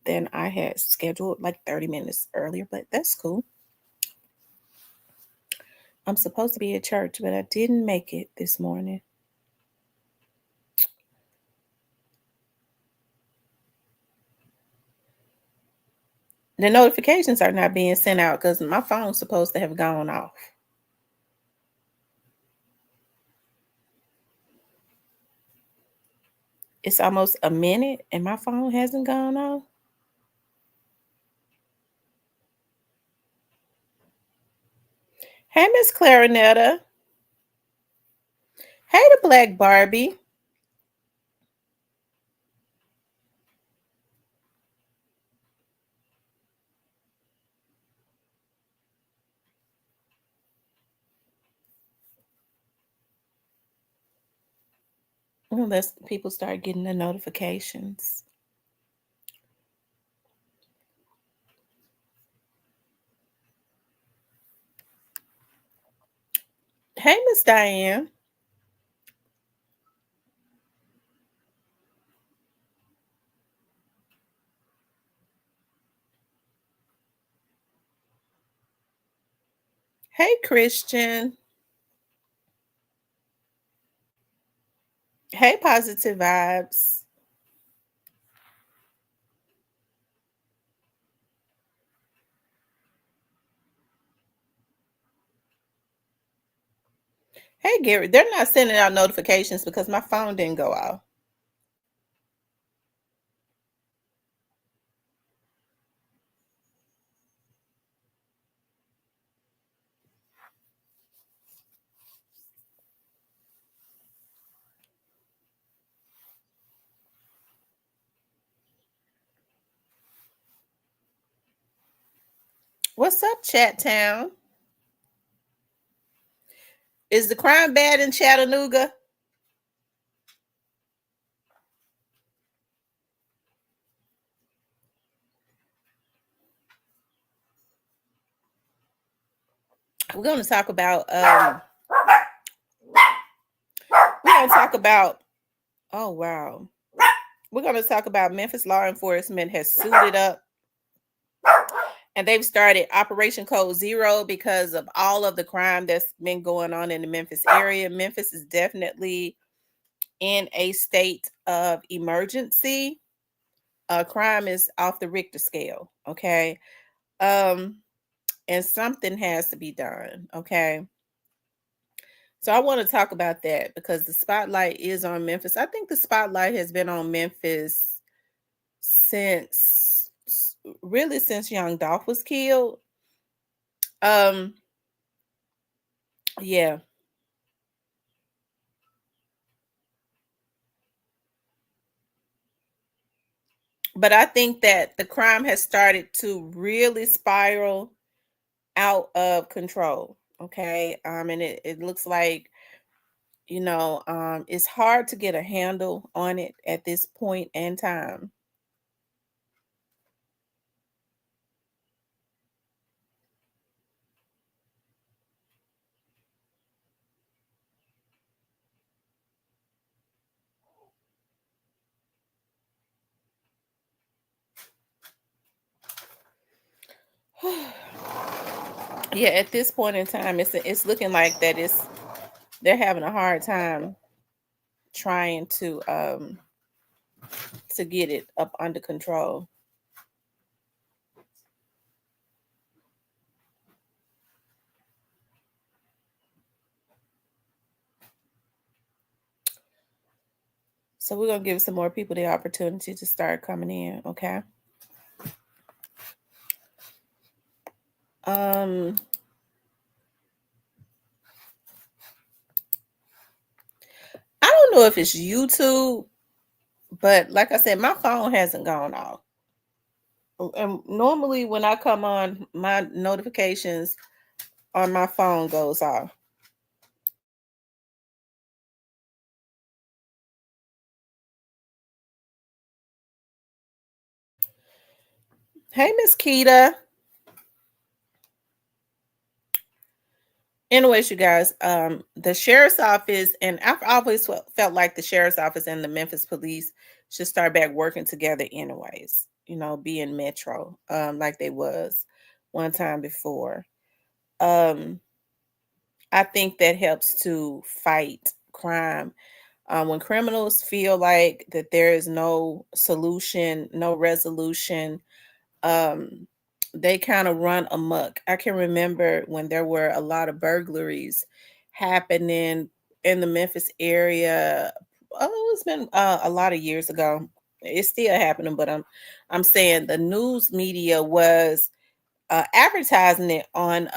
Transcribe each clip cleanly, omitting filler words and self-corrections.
than I had scheduled, like 30 minutes earlier, but that's cool. I'm supposed to be at church, but I didn't make it this morning. The notifications are not being sent out because my phone's supposed to have gone off. It's almost a minute and my phone hasn't gone off. Hey, Miss Clarinetta. Hey, the Black Barbie. Unless people start getting the notifications. Hey, Miss Diane. Hey, Christian. Hey, Positive Vibes. Hey, Gary. They're not sending out notifications because my phone didn't go off. What's up, Chat Town? Is the crime bad in Chattanooga? We're going to talk about we're going to talk about oh wow. We're going to talk about Memphis law enforcement has suited up and they've started Operation Code Zero because of all of the crime that's been going on in the Memphis area. Memphis is definitely in a state of emergency. Crime is off the Richter scale, okay? Um, and something has to be done, okay? So I want to talk about that because the spotlight is on Memphis. I think the spotlight has been on Memphis since really since Young Dolph was killed. Um, yeah. But I think that the crime has started to really spiral out of control. Okay. And it looks like, it's hard to get a handle on it at this point in time. Yeah, at this point in time, it's looking like that they're having a hard time trying to get it up under control. So we're gonna give some more people the opportunity to start coming in, okay? Um I don't know if it's YouTube, but like I said, my phone hasn't gone off. And normally when I come on, my notifications on my phone goes off. Hey, Miss Keita. Anyways, you guys, the sheriff's office, and I've always felt like the sheriff's office and the Memphis police should start back working together anyways, being metro, like they was one time before. um I think that helps to fight crime. When criminals feel like that there is no solution, no resolution, um, they kind of run amok. I can remember when there were a lot of burglaries happening in the Memphis area. Oh, it's been a lot of years ago. It's still happening, but I'm saying the news media was advertising it on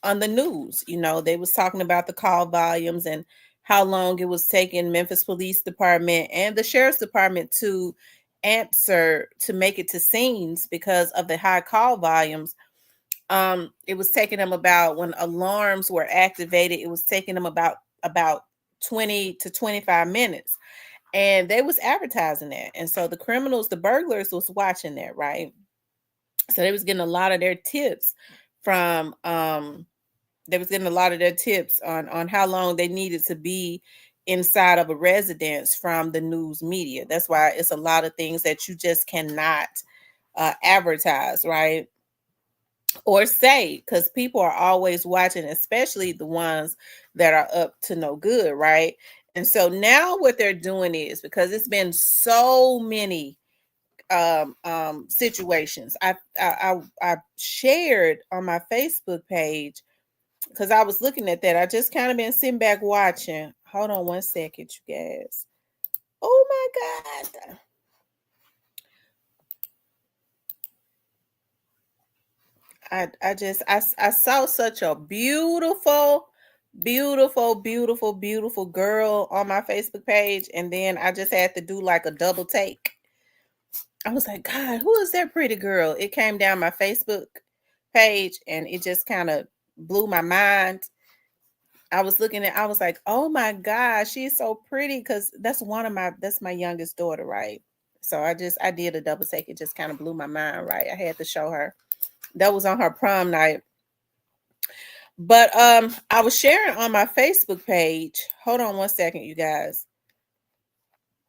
the news. They was talking about the call volumes and how long it was taking Memphis Police Department and the Sheriff's Department to answer to make it to scenes because of the high call volumes. It was taking them about when alarms were activated, it was taking them about 20 to 25 minutes. And they was advertising that. And so the criminals, the burglars was watching that, right? So they was getting a lot of their tips from they was getting a lot of their tips on how long they needed to be inside of a residence from the news media. That's why it's a lot of things that you just cannot advertise, right? Or say, because people are always watching, especially the ones that are up to no good, right? And so now what they're doing is, because it's been so many situations. I shared on my Facebook page because I was looking at that. I just kind of been sitting back watching. Hold on one second, you guys. Oh my God. I saw such a beautiful, beautiful, beautiful, beautiful girl on my Facebook page, and then I just had to do like a double take. I was like, God, who is that pretty girl? It came down my Facebook page and it just kind of blew my mind. I was like, oh my God, she's so pretty, because that's my youngest daughter, right? So I did a double take. It just kind of blew my mind, right? I had to show her. That was on her prom night. But I was sharing on my Facebook page. Hold on one second, you guys.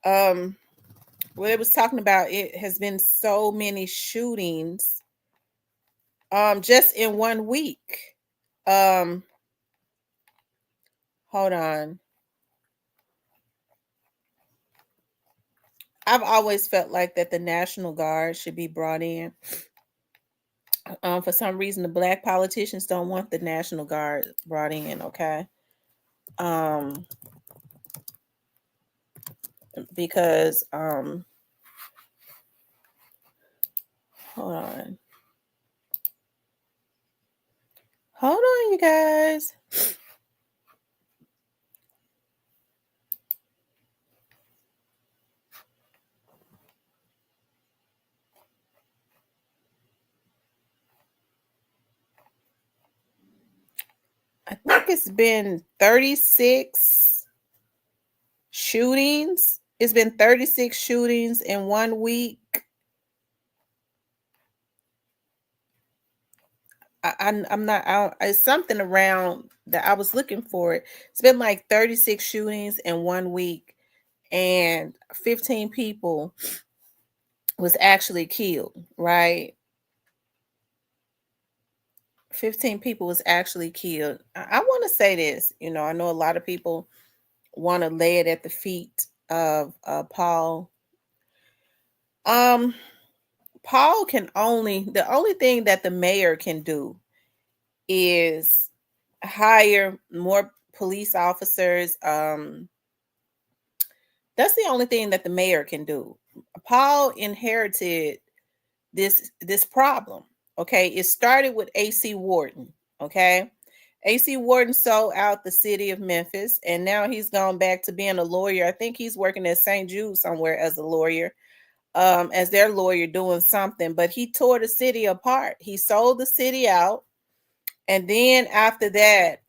What it was talking about, it has been so many shootings just in 1 week. Um Hold on. I've always felt like that the National Guard should be brought in. For some reason, the black politicians don't want the National Guard brought in. Okay, um, because hold on, you guys. I think it's been 36 shootings. It's been 36 shootings in 1 week. I'm not. It's something around that I was looking for it. It's been like 36 shootings in 1 week, and 15 people was actually killed. Right, 15 people was actually killed. I want to say this. I know a lot of people want to lay it at the feet of Paul. Um, Paul can the only thing that the mayor can do is hire more police officers. That's the only thing that the mayor can do. Paul inherited this problem. Okay, it started with AC Warden. Okay, AC Warden sold out the city of Memphis, and now he's gone back to being a lawyer. I think he's working at St. Jude somewhere as a lawyer, as their lawyer doing something. But he tore the city apart. He sold the city out. And then after that,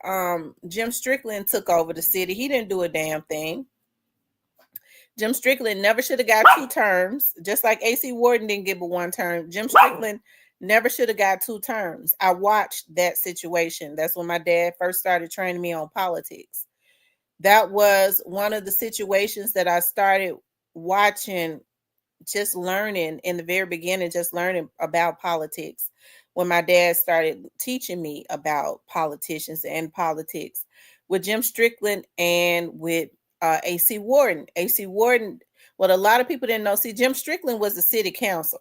Jim Strickland took over the city. He didn't do a damn thing. Jim Strickland never should have got 2 terms, just like AC Warden didn't get but 1 term. Jim Strickland never should have got 2 terms. I watched that situation. That's when my dad first started training me on politics. That was one of the situations that I started watching, just learning in the very beginning, just learning about politics when my dad started teaching me about politicians and politics with Jim Strickland and with AC Warden. AC Warden, what a lot of people didn't know, see, Jim Strickland was the city council.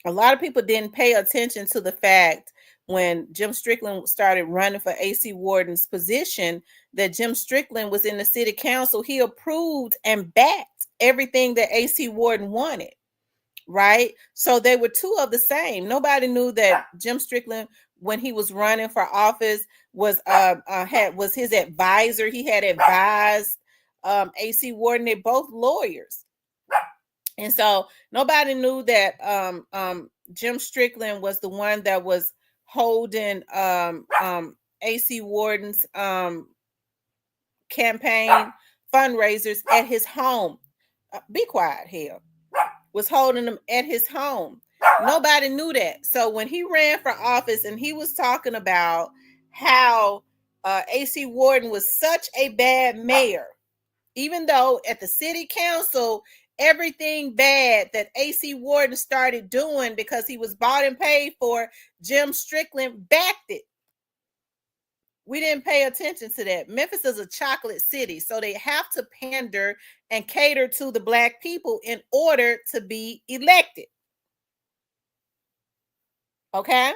A lot of people didn't pay attention to the fact when Jim Strickland started running for AC Warden's position that Jim Strickland was in the city council. He approved and backed everything that AC Warden wanted, right? So they were two of the same. Nobody knew that Jim Strickland, when he was running for office, was his advisor. He had advised AC Warden. They're both lawyers. And so nobody knew that Jim Strickland was the one that was holding AC Warden's campaign fundraisers at his home. Be quiet, hell. Was holding them at his home. Nobody knew that. So when he ran for office and he was talking about how AC Warden was such a bad mayor, even though at the city council, everything bad that AC Warden started doing because he was bought and paid for, Jim Strickland backed it. We didn't pay attention to that. Memphis is a chocolate city, so they have to pander and cater to the Black people in order to be elected. Okay?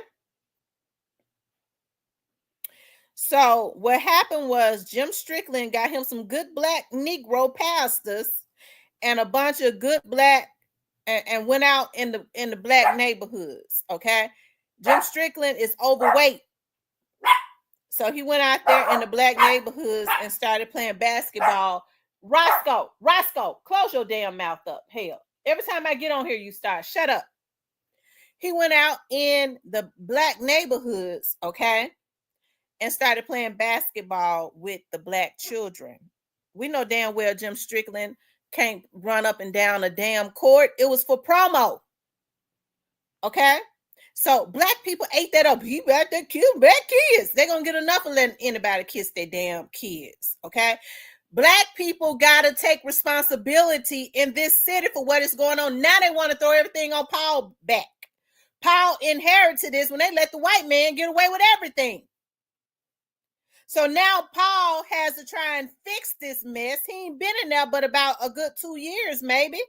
So what happened was Jim Strickland got him some good Black Negro pastors and a bunch of good Black and went out in the Black neighborhoods. Okay? Jim Strickland is overweight. So he went out there in the Black neighborhoods and started playing basketball. Roscoe, close your damn mouth up. Hell, every time I get on here, you start. Shut up. He went out in the Black neighborhoods, okay, and started playing basketball with the Black children. We know damn well Jim Strickland can't run up and down a damn court. It was for promo. Okay? So Black people ate that up. He got that kill Black kids. They're gonna get enough of letting anybody kiss their damn kids. Okay. Black people gotta take responsibility in this city for what is going on. Now they want to throw everything on Paul back. Paul inherited this when they let the white man get away with everything. So now Paul has to try and fix this mess. He ain't been in there but about a good 2 years, maybe.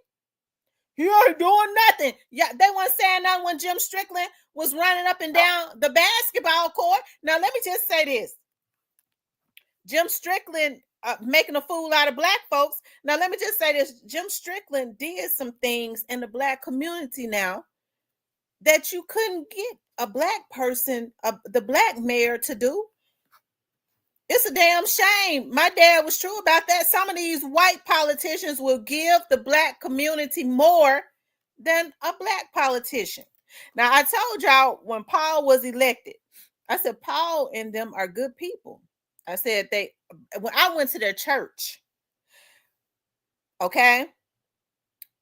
He ain't doing nothing. Yeah, they weren't saying nothing when Jim Strickland was running up and down the basketball court. Now, let me just say this. Jim Strickland making a fool out of Black folks. Now, let me just say this. Jim Strickland did some things in the Black community now that you couldn't get a Black person, the Black mayor, to do. It's a damn shame. My dad was true about that. Some of these white politicians will give the Black community more than a Black politician. Now, I told y'all when Paul was elected, I said, Paul and them are good people. I said when I went to their church, okay?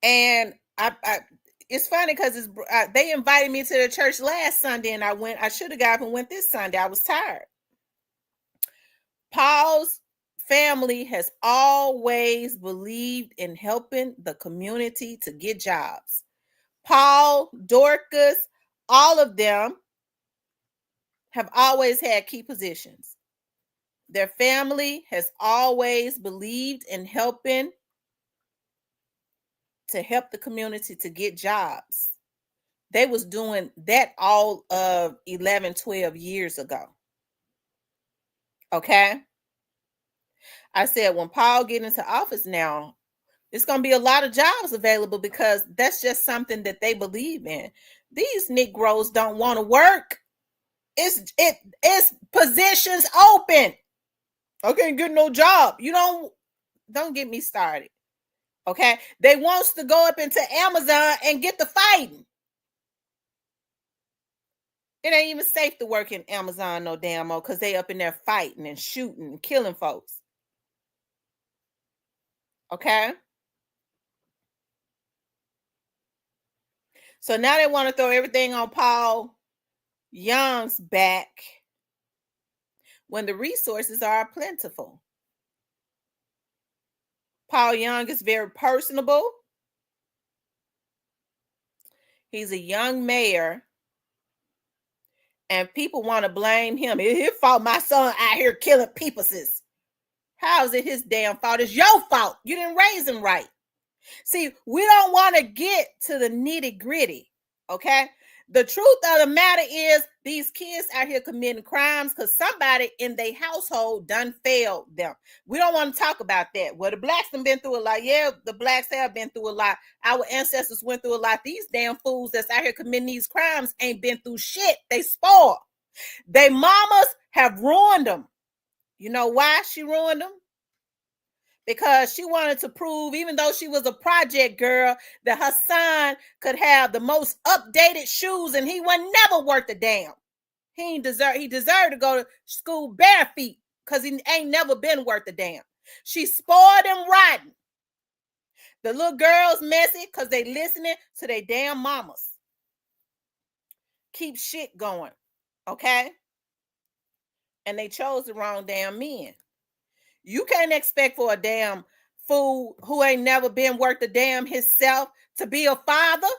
And it's funny because they invited me to their church last Sunday and I went. I should have got up and went this Sunday. I was tired. Paul's family has always believed in helping the community to get jobs. Paul, Dorcas, all of them have always had key positions. Their family has always believed in helping to help the community to get jobs. They was doing that all of 11, 12 years ago. Okay. I said, when Paul get into office now, it's going to be a lot of jobs available because that's just something that they believe in. These Negroes don't want to work. It's positions open. I can't get no job. You don't get me started. Okay. They wants to go up into Amazon and get the fighting. It ain't even safe to work in Amazon no damn more because they up in there fighting and shooting and killing folks. Okay. So now they want to throw everything on Paul Young's back when the resources are plentiful. Paul Young is very personable. He's a young mayor, and people want to blame him. It's his fault my son out here killing people's. How is it his damn fault? It's your fault. You didn't raise him right. See, we don't want to get to the nitty gritty, okay? The truth of the matter is these kids out here committing crimes because somebody in their household done failed them. We don't want to talk about that. Well, the blacks have been through a lot. Yeah, the blacks have been through a lot. Our ancestors went through a lot. These damn fools that's out here committing these crimes ain't been through shit. They spoiled. They mamas have ruined them. You know why she ruined them? Because she wanted to prove, even though she was a project girl, that her son could have the most updated shoes and he was never worth a damn. He deserved to go to school bare feet because he ain't never been worth a damn. She spoiled him rotten. The little girls messy because they listening to their damn mamas. Keep shit going, okay? And they chose the wrong damn men. You can't expect for a damn fool who ain't never been worth a damn himself to be a father.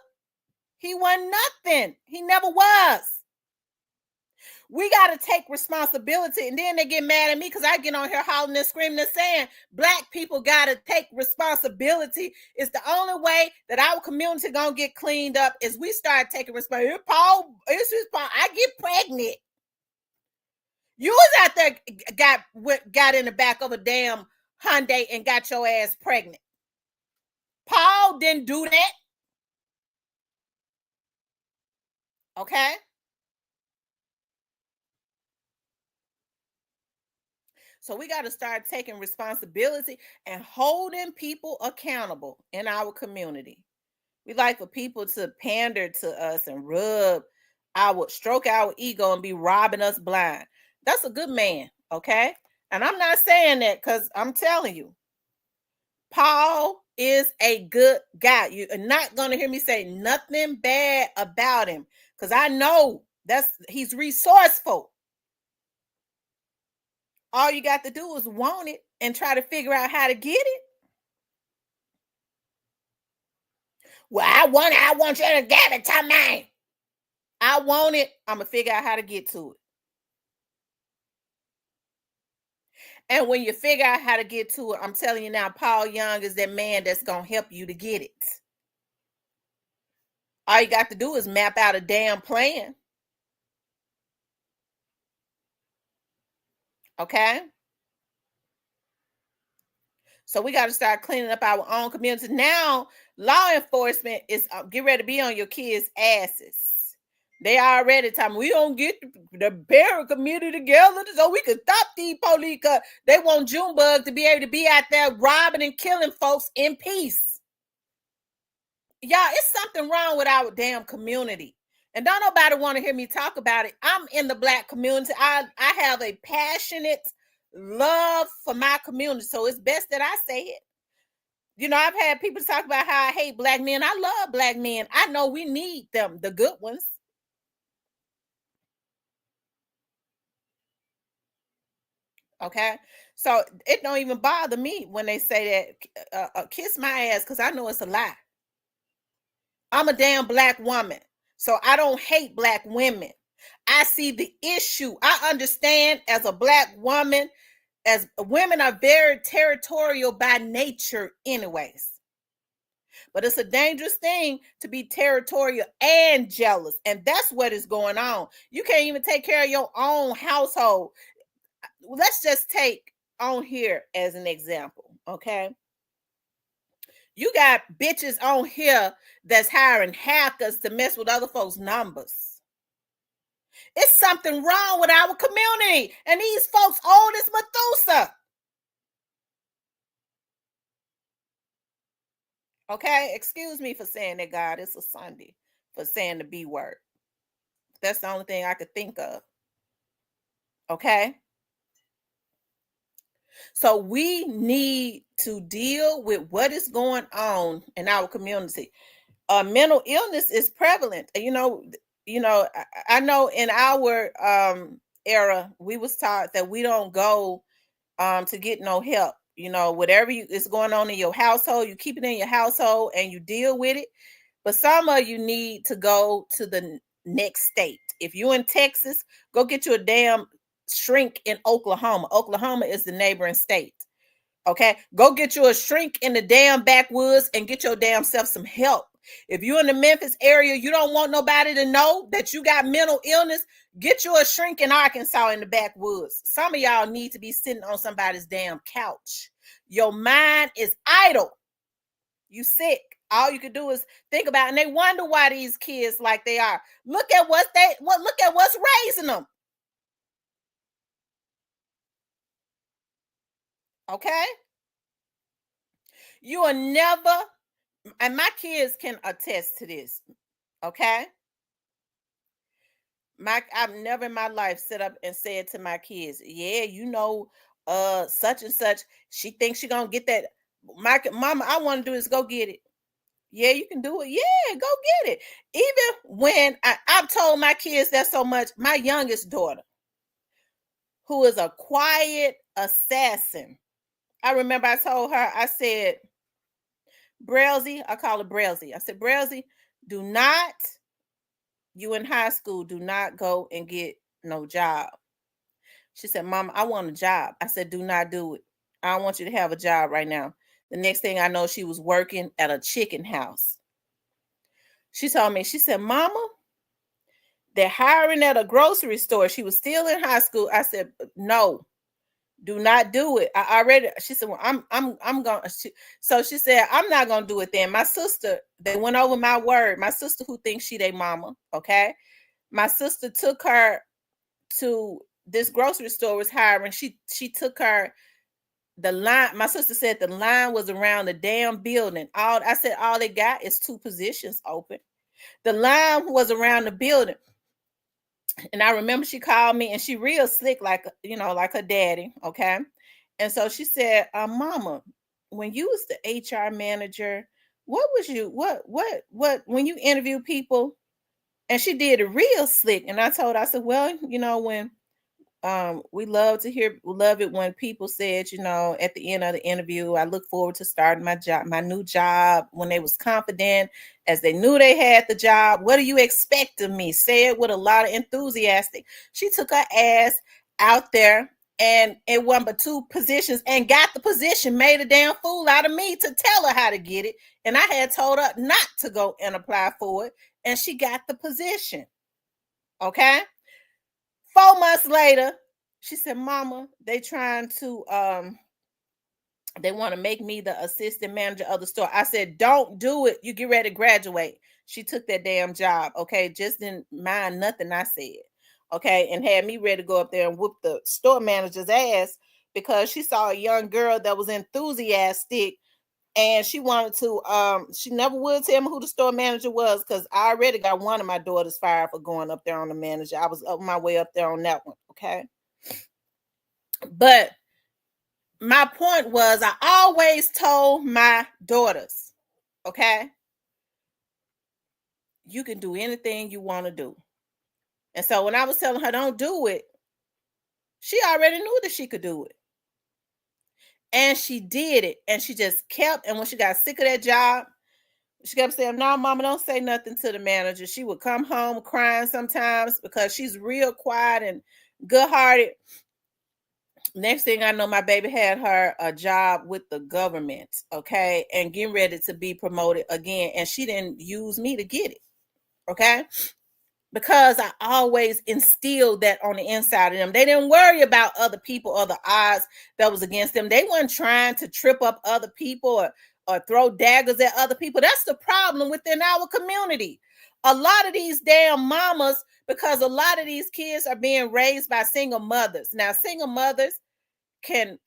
He wasn't nothing. He never was. We got to take responsibility. And then they get mad at me because I get on here hollering and screaming and saying, black people got to take responsibility. It's the only way that our community going to get cleaned up is we start taking responsibility. Paul, it's his fault. I get pregnant. You was out there, got in the back of a damn Hyundai and got your ass pregnant. Paul didn't do that. Okay? So we got to start taking responsibility and holding people accountable in our community. We like for people to pander to us and stroke our ego and be robbing us blind. That's a good man, okay? And I'm not saying that because I'm telling you, Paul is a good guy. You're not going to hear me say nothing bad about him because I know he's resourceful. All you got to do is want it and try to figure out how to get it. Well, I want you to give it to me. I want it. I'm going to figure out how to get to it. And when you figure out how to get to it, I'm telling you now, Paul Young is that man that's going to help you to get it. All you got to do is map out a damn plan. Okay? So we got to start cleaning up our own community. Now, law enforcement is get ready to be on your kids' asses. They already telling we don't get the parent community together so we can stop these police. They want Junebug to be able to be out there robbing and killing folks in peace. Y'all, it's something wrong with our damn community. And don't nobody want to hear me talk about it. I'm in the black community. I have a passionate love for my community. So it's best that I say it. You know, I've had people talk about how I hate black men. I love black men. I know we need them, the good ones. Okay, so it don't even bother me when they say that kiss my ass because I know it's a lie. I'm a damn black woman, so I don't hate black women. I see the issue. I understand as a black woman, as women are very territorial by nature anyways. But it's a dangerous thing to be territorial and jealous. And that's what is going on. You can't even take care of your own household. Let's just take on here as an example, okay? You got bitches on here that's hiring hackers to mess with other folks' numbers. It's something wrong with our community. And these folks old as Methuselah. Okay? Excuse me for saying that, God. It's a Sunday for saying the B word. That's the only thing I could think of. Okay? So we need to deal with what is going on in our community. Mental illness is prevalent. I know in our era, we was taught that we don't go to get no help. You know, whatever is going on in your household, you keep it in your household and you deal with it. But some of you need to go to the next state. If you're in Texas, go get you a damn shrink in Oklahoma. Oklahoma is the neighboring state. Okay, go get you a shrink in the damn backwoods and get your damn self some help. If you're in the Memphis area, you don't want nobody to know that you got mental illness, get you a shrink in Arkansas in the backwoods. Some of y'all need to be sitting on somebody's damn couch. Your mind is idle. You sick. All you can do is think about it, and they wonder why these kids like they are. Look at what's raising them. Okay? You are never, and my kids can attest to this. Okay? I've never in my life sit up and said to my kids, yeah, such and such, she thinks she gonna get that. My mama, I want to do is go get it. Yeah, you can do it. Yeah, go get it. Even when I've told my kids that so much, my youngest daughter, who is a quiet assassin, I remember I told her, I said, Brailsy, I call her Brailsy. I said, Brailsy, you in high school, do not go and get no job. She said, Mama, I want a job. I said, do not do it. I don't want you to have a job right now. The next thing I know, she was working at a chicken house. She told me, she said, Mama, they're hiring at a grocery store. She was still in high school. I said, no, do not do it. She said, well, I'm going to. So she said, I'm not going to do it then. My sister, they went over my word. My sister who thinks she their mama, okay? My sister took her to this grocery store was hiring. She took her, the line, my sister said the line was around the damn building. I said, all they got is 2 positions open. The line was around the building. And I remember she called me and she real slick, like, like her daddy. Okay. And so she said, Mama, when you was the HR manager, what when you interview people? And she did it real slick. And I said, well, when we love it when people said, at the end of the interview, I look forward to starting my new job, when they was confident, as they knew they had the job. What do you expect of me? Say it with a lot of enthusiastic. She took her ass out there, and it wasn't but 2 positions, and got the position, made a damn fool out of me to tell her how to get it. And I had told her not to go and apply for it, and she got the position. Okay. 4 months later, she said, Mama, they trying to, they want to make me the assistant manager of the store. I said, don't do it. You get ready to graduate. She took that damn job. Okay. Just didn't mind nothing I said. Okay. And had me ready to go up there and whoop the store manager's ass because she saw a young girl that was enthusiastic. And she wanted to, she never would tell me who the store manager was, because I already got one of my daughters fired for going up there on the manager. I was up my way up there on that one. Okay. But my point was, I always told my daughters, okay, you can do anything you want to do. And so when I was telling her don't do it, she already knew that she could do it. And she did it. And she just kept, and when she got sick of that job, she kept saying, no, Mama, don't say nothing to the manager. She would come home crying sometimes because she's real quiet and good-hearted. Next thing I know, my baby had her a job with the government, okay, and getting ready to be promoted again. And she didn't use me to get it, okay, because I always instilled that on the inside of them. They didn't worry about other people or the odds that was against them. They weren't trying to trip up other people or throw daggers at other people. That's the problem within our community. A lot of these damn mamas, because a lot of these kids are being raised by single mothers. Now, single mothers can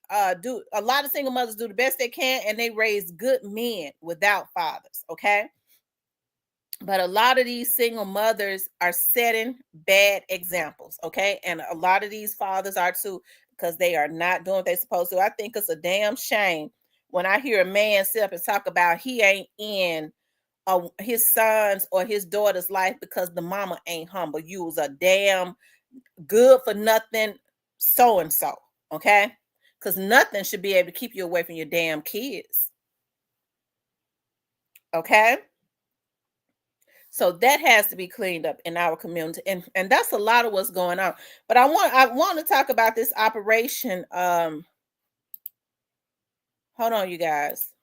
do, a lot of single mothers do the best they can, and they raise good men without fathers, okay? But a lot of these single mothers are setting bad examples, okay? And a lot of these fathers are too, because they are not doing what they're supposed to. I think it's a damn shame when I hear a man sit up and talk about he ain't in his son's or his daughter's life because the mama ain't humble. You was a damn good for nothing so-and-so, okay? Because nothing should be able to keep you away from your damn kids, okay? So that has to be cleaned up in our community, and that's a lot of what's going on. But I want to talk about this operation. Hold on, you guys.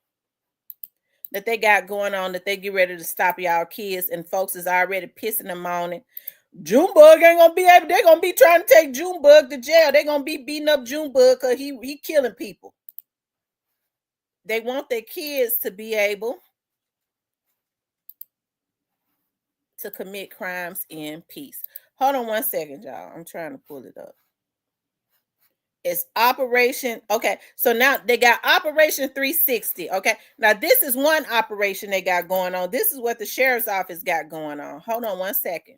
That they got going on, that they get ready to stop y'all kids, and folks is already pissing them on it. Junebug ain't gonna be able. They're gonna be trying to take Junebug to jail. They're gonna be beating up Junebug because he killing people. They want their kids to be able to commit crimes in peace. Hold on one second, y'all. I'm trying to pull it up. It's Operation. Okay, so now they got Operation 360. Okay, now this is one operation they got going on. This is what the sheriff's office got going on. Hold on one second.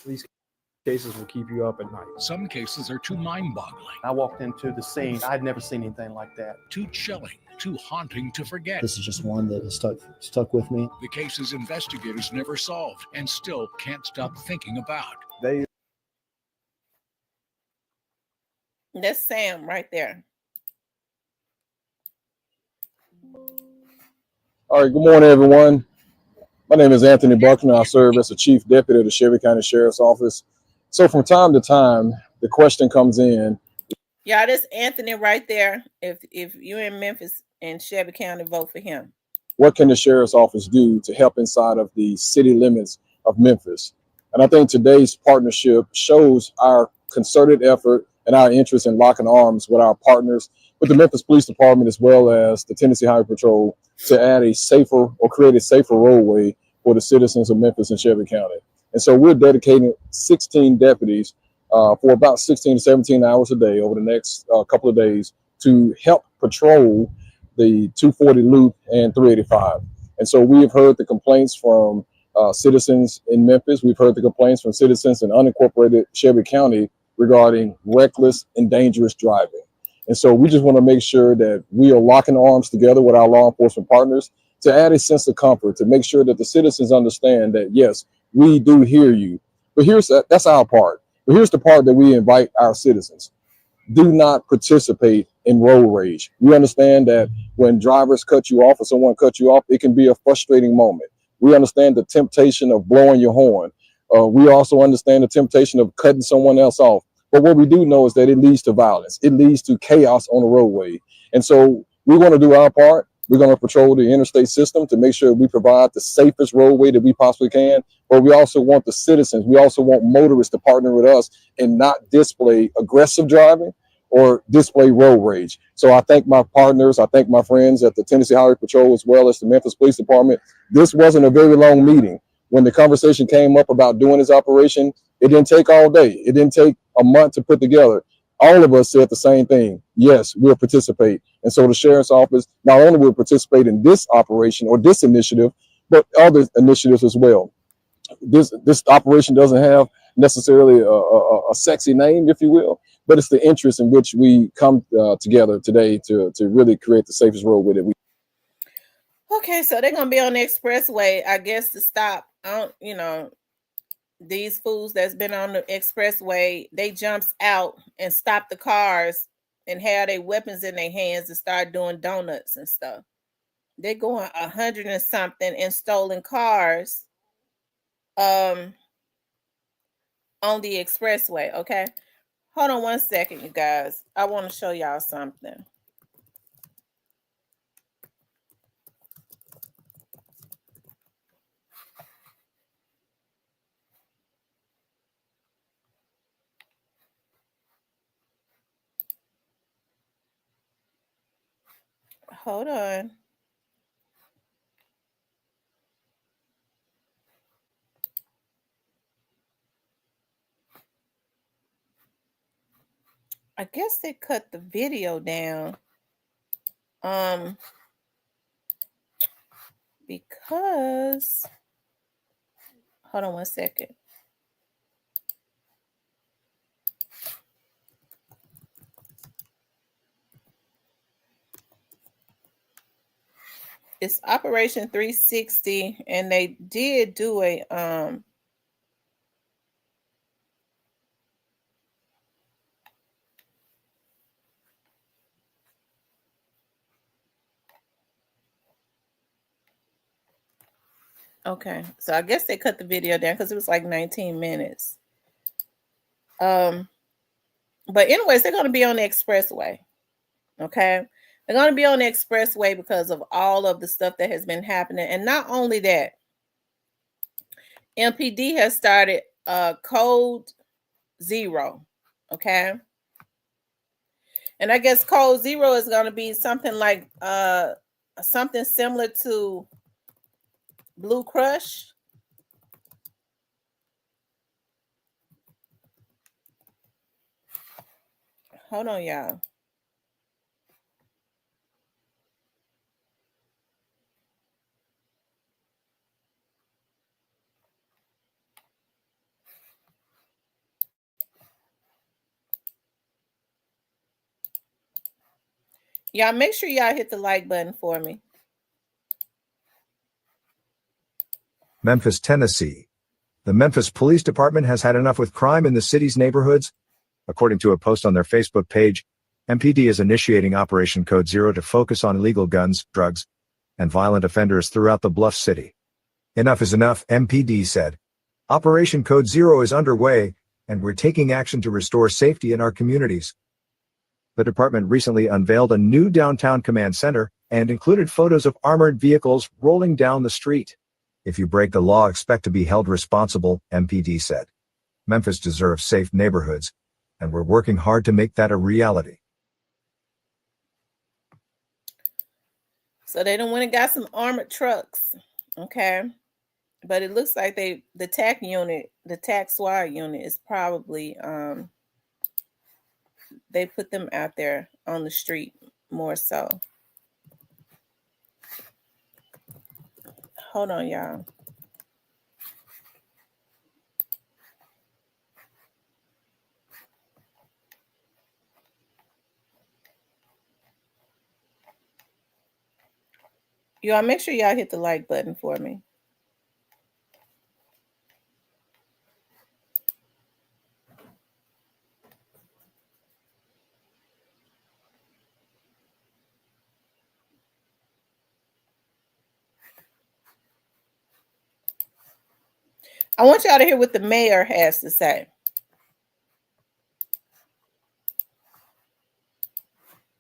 These cases will keep you up at night. Some cases are too mind-boggling. I walked into the scene. I'd never seen anything like that. Too chilling, too haunting to forget. This is just one that has stuck with me. The cases investigators never solved and still can't stop thinking about. That's Sam right there. All right, good morning, everyone. My name is Anthony Buckner. I serve as the Chief Deputy of the Shelby County Sheriff's Office. So from time to time, the question comes in. Yeah, this Anthony right there. If you're in Memphis and Shelby County, vote for him. What can the Sheriff's Office do to help inside of the city limits of Memphis? And I think today's partnership shows our concerted effort and our interest in locking arms with our partners, with the Memphis Police Department, as well as the Tennessee Highway Patrol, to add a safer or create a safer roadway for the citizens of Memphis and Shelby County. And so we're dedicating 16 deputies for about 16 to 17 hours a day over the next couple of days to help patrol the 240 loop and 385. And so we have heard the complaints from citizens in Memphis. We've heard the complaints from citizens in unincorporated Shelby County regarding reckless and dangerous driving. And so we just want to make sure that we are locking arms together with our law enforcement partners to add a sense of comfort, to make sure that the citizens understand that, yes, we do hear you. But that's our part. But here's the part that we invite our citizens. Do not participate in road rage. We understand that when drivers cut you off or someone cuts you off, it can be a frustrating moment. We understand the temptation of blowing your horn. We also understand the temptation of cutting someone else off. But what we do know is that it leads to violence. It leads to chaos on the roadway. And so we want to do our part. We're going to patrol the interstate system to make sure we provide the safest roadway that we possibly can. But we also want the citizens, we also want motorists to partner with us and not display aggressive driving or display road rage. So I thank my partners. I thank my friends at the Tennessee Highway Patrol, as well as the Memphis Police Department. This wasn't a very long meeting. When the conversation came up about doing this operation, it didn't take all day. It didn't take a month to put together. All of us said the same thing. Yes, we'll participate. And so the Sheriff's Office not only will participate in this operation or this initiative, but other initiatives as well. This operation doesn't have necessarily a sexy name, if you will, but it's the interest in which we come together today to really create the safest roadway that we. Okay, so they're gonna be on the expressway, I guess, to stop. These fools that's been on the expressway, they jumps out and stop the cars and have their weapons in their hands and start doing donuts and stuff. They're going 100 and something in stolen cars on the expressway. Okay, hold on one second, you guys. I want to show y'all something. Hold on. I guess they cut the video down. Because hold on one second. It's Operation 360, and they did do a Okay, so I guess they cut the video down because it was like 19 minutes. But anyways, they're going to be on the expressway. Okay, they're going to be on the expressway because of all of the stuff that has been happening. And not only that, MPD has started Code Zero. Okay, and I guess Code Zero is going to be something like something similar to Blue Crush. Hold on, y'all. Y'all make sure y'all hit the like button for me. Memphis, Tennessee. The Memphis Police Department has had enough with crime in the city's neighborhoods. According to a post on their Facebook page, MPD is initiating Operation Code Zero to focus on illegal guns, drugs, and violent offenders throughout the Bluff City. Enough is enough, MPD said. Operation Code Zero is underway, and we're taking action to restore safety in our communities. The department recently unveiled a new downtown command center and included photos of armored vehicles rolling down the street. If you break the law, expect to be held responsible, MPD said. Memphis deserves safe neighborhoods, and we're working hard to make that a reality. So they done went and got some armored trucks. Okay. But it looks like the TAC unit, the TAC SWAT unit is probably they put them out there on the street more so. Hold on, y'all. Y'all make sure y'all hit the like button for me. I want y'all to hear what the mayor has to say.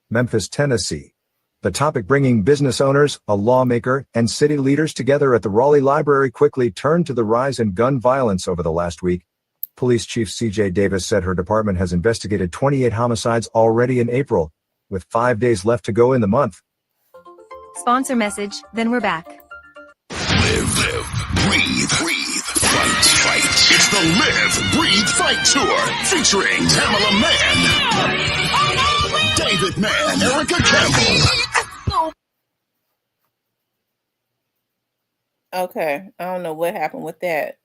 Memphis, Tennessee. The topic bringing business owners, a lawmaker, and city leaders together at the Raleigh Library quickly turned to the rise in gun violence over the last week. Police Chief CJ Davis said her department has investigated 28 homicides already in April, with 5 days left to go in the month. Sponsor message, then we're back. Live, breathe, fight. It's the Live, Breathe, Fight Tour featuring Tamala Mann, David Mann, Erica Campbell. Okay, I don't know what happened with that.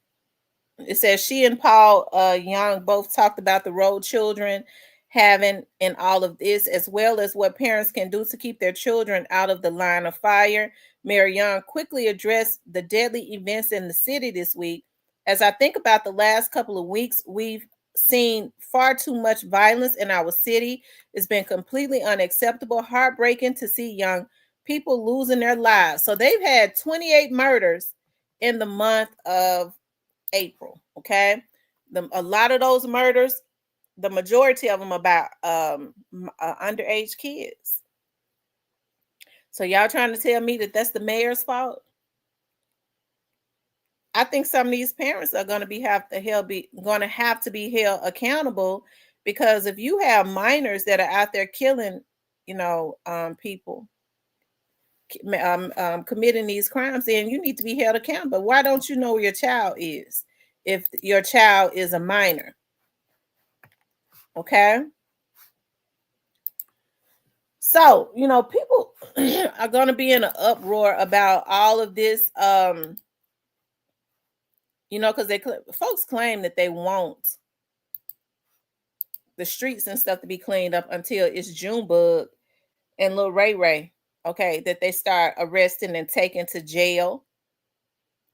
It says she and Paul Young both talked about the role children having in all of this, as well as what parents can do to keep their children out of the line of fire. Mayor Young quickly addressed the deadly events in the city this week. As I think about the last couple of weeks, we've seen far too much violence in our city. It's been completely unacceptable, heartbreaking to see young people losing their lives. So they've had 28 murders in the month of April. Okay, a lot of those murders, the majority of them about underage kids. So y'all trying to tell me that that's the mayor's fault? I think some of these parents are going to have to be held accountable, because if you have minors that are out there killing, people, committing these crimes, then you need to be held accountable. Why don't you know where your child is if your child is a minor? Okay. So, people are going to be in an uproar about all of this, because folks claim that they want the streets and stuff to be cleaned up until it's Junebug and Lil Ray Ray, okay, that they start arresting and taking to jail,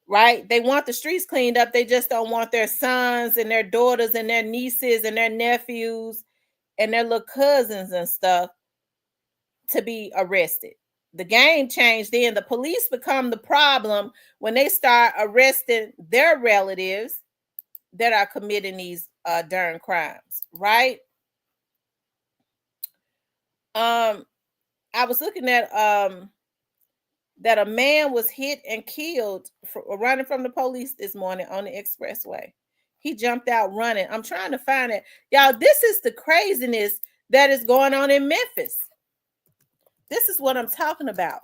right? They want the streets cleaned up. They just don't want their sons and their daughters and their nieces and their nephews and their little cousins and stuff to be arrested. The game changed then. The police become the problem when they start arresting their relatives that are committing these darn crimes, right? I was looking at that a man was hit and killed running from the police this morning on the expressway. He jumped out running. I'm trying to find it. Y'all, this is the craziness that is going on in Memphis. This is what I'm talking about.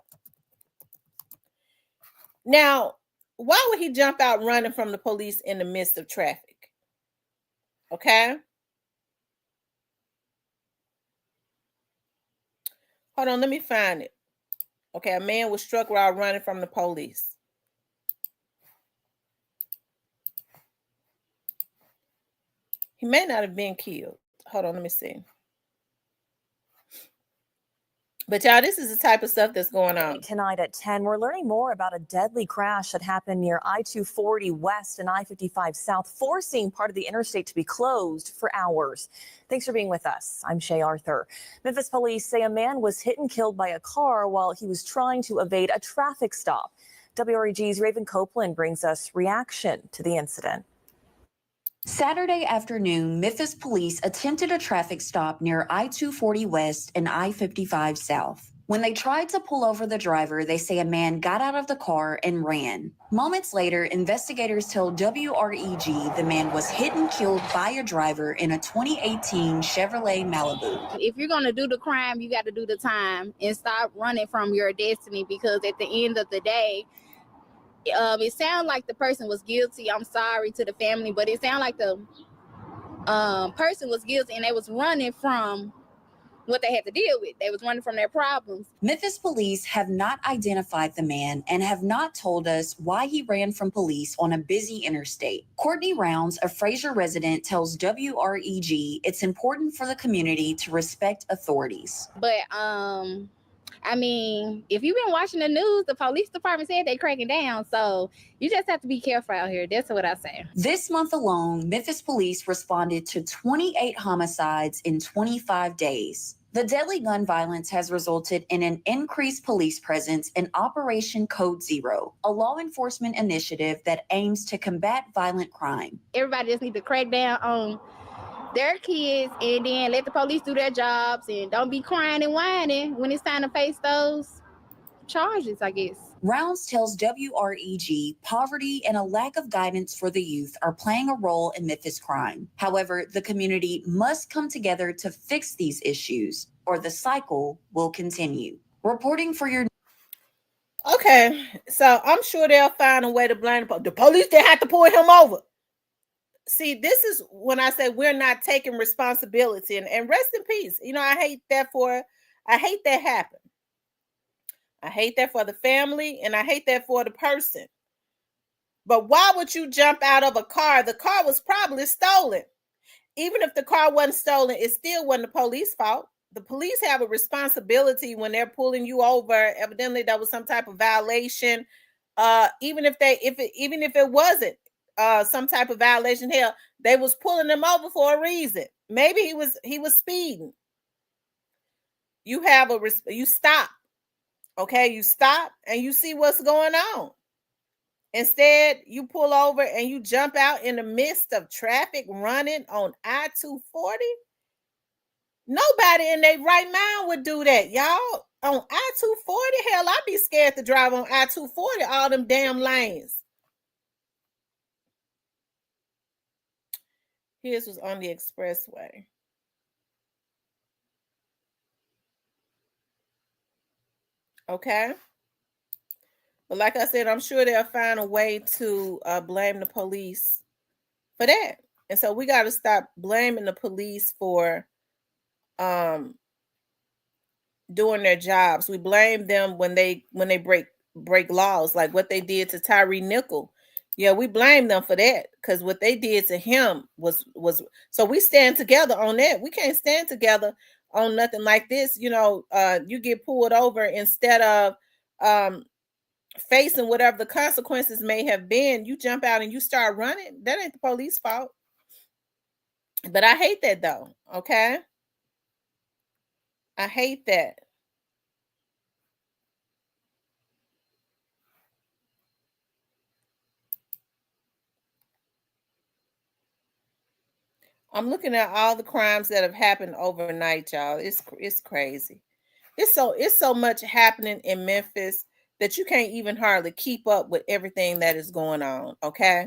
Now, why would he jump out running from the police in the midst of traffic? Okay. Hold on, let me find it. Okay, a man was struck while running from the police. He may not have been killed. Hold on, let me see. But y'all, this is the type of stuff that's going on. Tonight at 10, we're learning more about a deadly crash that happened near I-240 West and I-55 South, forcing part of the interstate to be closed for hours. Thanks for being with us. I'm Shay Arthur. Memphis police say a man was hit and killed by a car while he was trying to evade a traffic stop. WREG's Raven Copeland brings us reaction to the incident. Saturday afternoon, Memphis police attempted a traffic stop near I-240 West and I-55 South. When they tried to pull over the driver, they say a man got out of the car and ran. Moments later, investigators tell WREG the man was hit and killed by a driver in a 2018 Chevrolet Malibu. If you're going to do the crime, you got to do the time and stop running from your destiny, because at the end of the day, it sounded like the person was guilty. I'm sorry to the family, but it sounded like the person was guilty and they was running from what they had to deal with. They was running from their problems. Memphis police have not identified the man and have not told us why he ran from police on a busy interstate. Courtney Rounds, a Fraser resident, tells WREG it's important for the community to respect authorities. But I mean, if you've been watching the news, the police department said they're cracking down. So you just have to be careful out here. That's what I say. This month alone, Memphis police responded to 28 homicides in 25 days. The deadly gun violence has resulted in an increased police presence in Operation Code Zero, a law enforcement initiative that aims to combat violent crime. Everybody just needs to crack down on their kids and then let the police do their jobs and don't be crying and whining when it's time to face those charges, I guess. Rounds tells WREG poverty and a lack of guidance for the youth are playing a role in Memphis crime. However, the community must come together to fix these issues or the cycle will continue. Reporting for your... Okay, so I'm sure they'll find a way to blame the police. They had to pull him over. See, this is when I say we're not taking responsibility, and rest in peace. You know, I hate that happened. I hate that for the family, and I hate that for the person. But why would you jump out of a car? The car was probably stolen. Even if the car wasn't stolen, it still wasn't the police's fault. The police have a responsibility when they're pulling you over. Evidently, that was some type of violation. Even if it wasn't some type of violation, hell, they was pulling him over for a reason. Maybe he was speeding. You stop. Okay, you stop and you see what's going on. Instead, you pull over and you jump out in the midst of traffic running on I-240. Nobody in their right mind would do that, y'all. On I-240, hell, I'd be scared to drive on I-240, all them damn lanes. His was on the expressway. Okay. But like I said, I'm sure they'll find a way to blame the police for that. And so we got to stop blaming the police for doing their jobs. We blame them when they break laws, like what they did to Tyree Nickel. Yeah, we blame them for that because what they did to him was so we stand together on that. We can't stand together on nothing like this. You know, you get pulled over instead of facing whatever the consequences may have been. You jump out and you start running. That ain't the police fault. But I hate that though. Okay. I hate that. I'm looking at all the crimes that have happened overnight, y'all. It's crazy. It's so much happening in Memphis that you can't even hardly keep up with everything that is going on. Okay.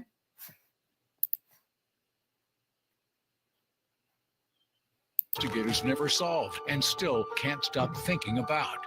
Investigators never solved and still can't stop thinking about.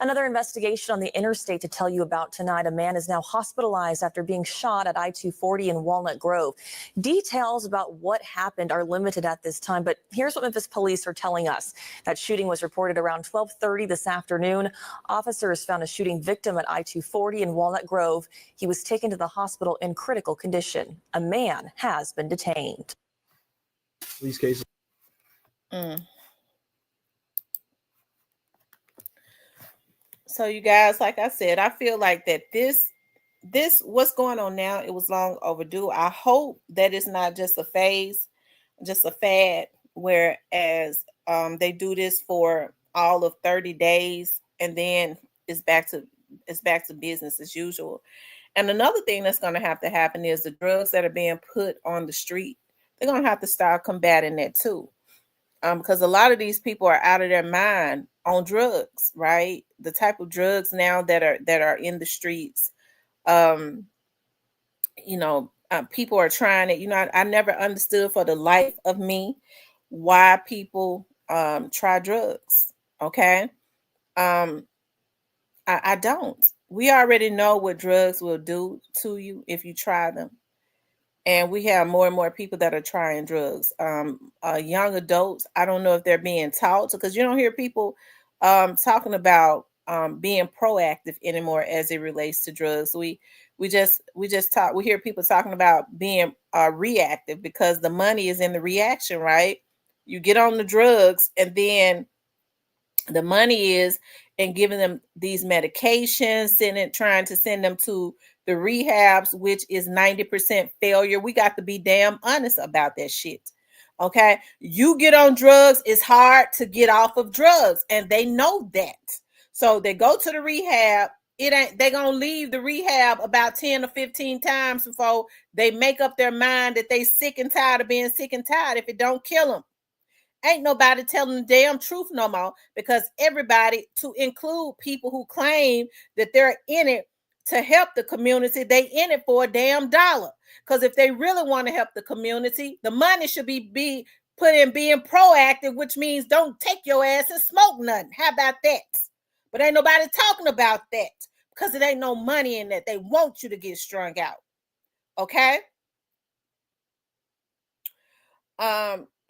Another investigation on the interstate to tell you about tonight. A man is now hospitalized after being shot at I-240 in Walnut Grove. Details about what happened are limited at this time, but here's what Memphis police are telling us. That shooting was reported around 12:30 this afternoon. Officers found a shooting victim at I-240 in Walnut Grove. He was taken to the hospital in critical condition. A man has been detained. These cases. So you guys, like I said, I feel like that this what's going on now, it was long overdue. I hope that it's not just a phase, just a fad, whereas they do this for all of 30 days and then it's back to business as usual. And another thing that's going to happen is the drugs that are being put on the street, they're going to have to start combating that too. Because a lot of these people are out of their mind on drugs, right? The type of drugs now that are in the streets. People are trying it. I never understood for the life of me why people try drugs. Okay. I don't. We already know what drugs will do to you if you try them. And we have more and more people that are trying drugs. Young adults, I don't know if they're being taught, because you don't hear people talking about being proactive anymore as it relates to drugs. We just talk. We hear people talking about being reactive because the money is in the reaction, right? You get on the drugs, and then the money is in giving them these medications, trying to send them to the rehabs, which is 90% failure. We got to be damn honest about that shit. Okay. You get on drugs, it's hard to get off of drugs, and they know that. So they go to the rehab. They're gonna leave the rehab about 10 or 15 times before they make up their mind that they sick and tired of being sick and tired if it don't kill them. Ain't nobody telling the damn truth no more, because everybody, to include people who claim that they're in it to help the community, they in it for a damn dollar. Because if they really want to help the community, the money should be put in being proactive, which means don't take your ass and smoke nothing. How about that? But ain't nobody talking about that because it ain't no money in that. They want you to get strung out. Okay?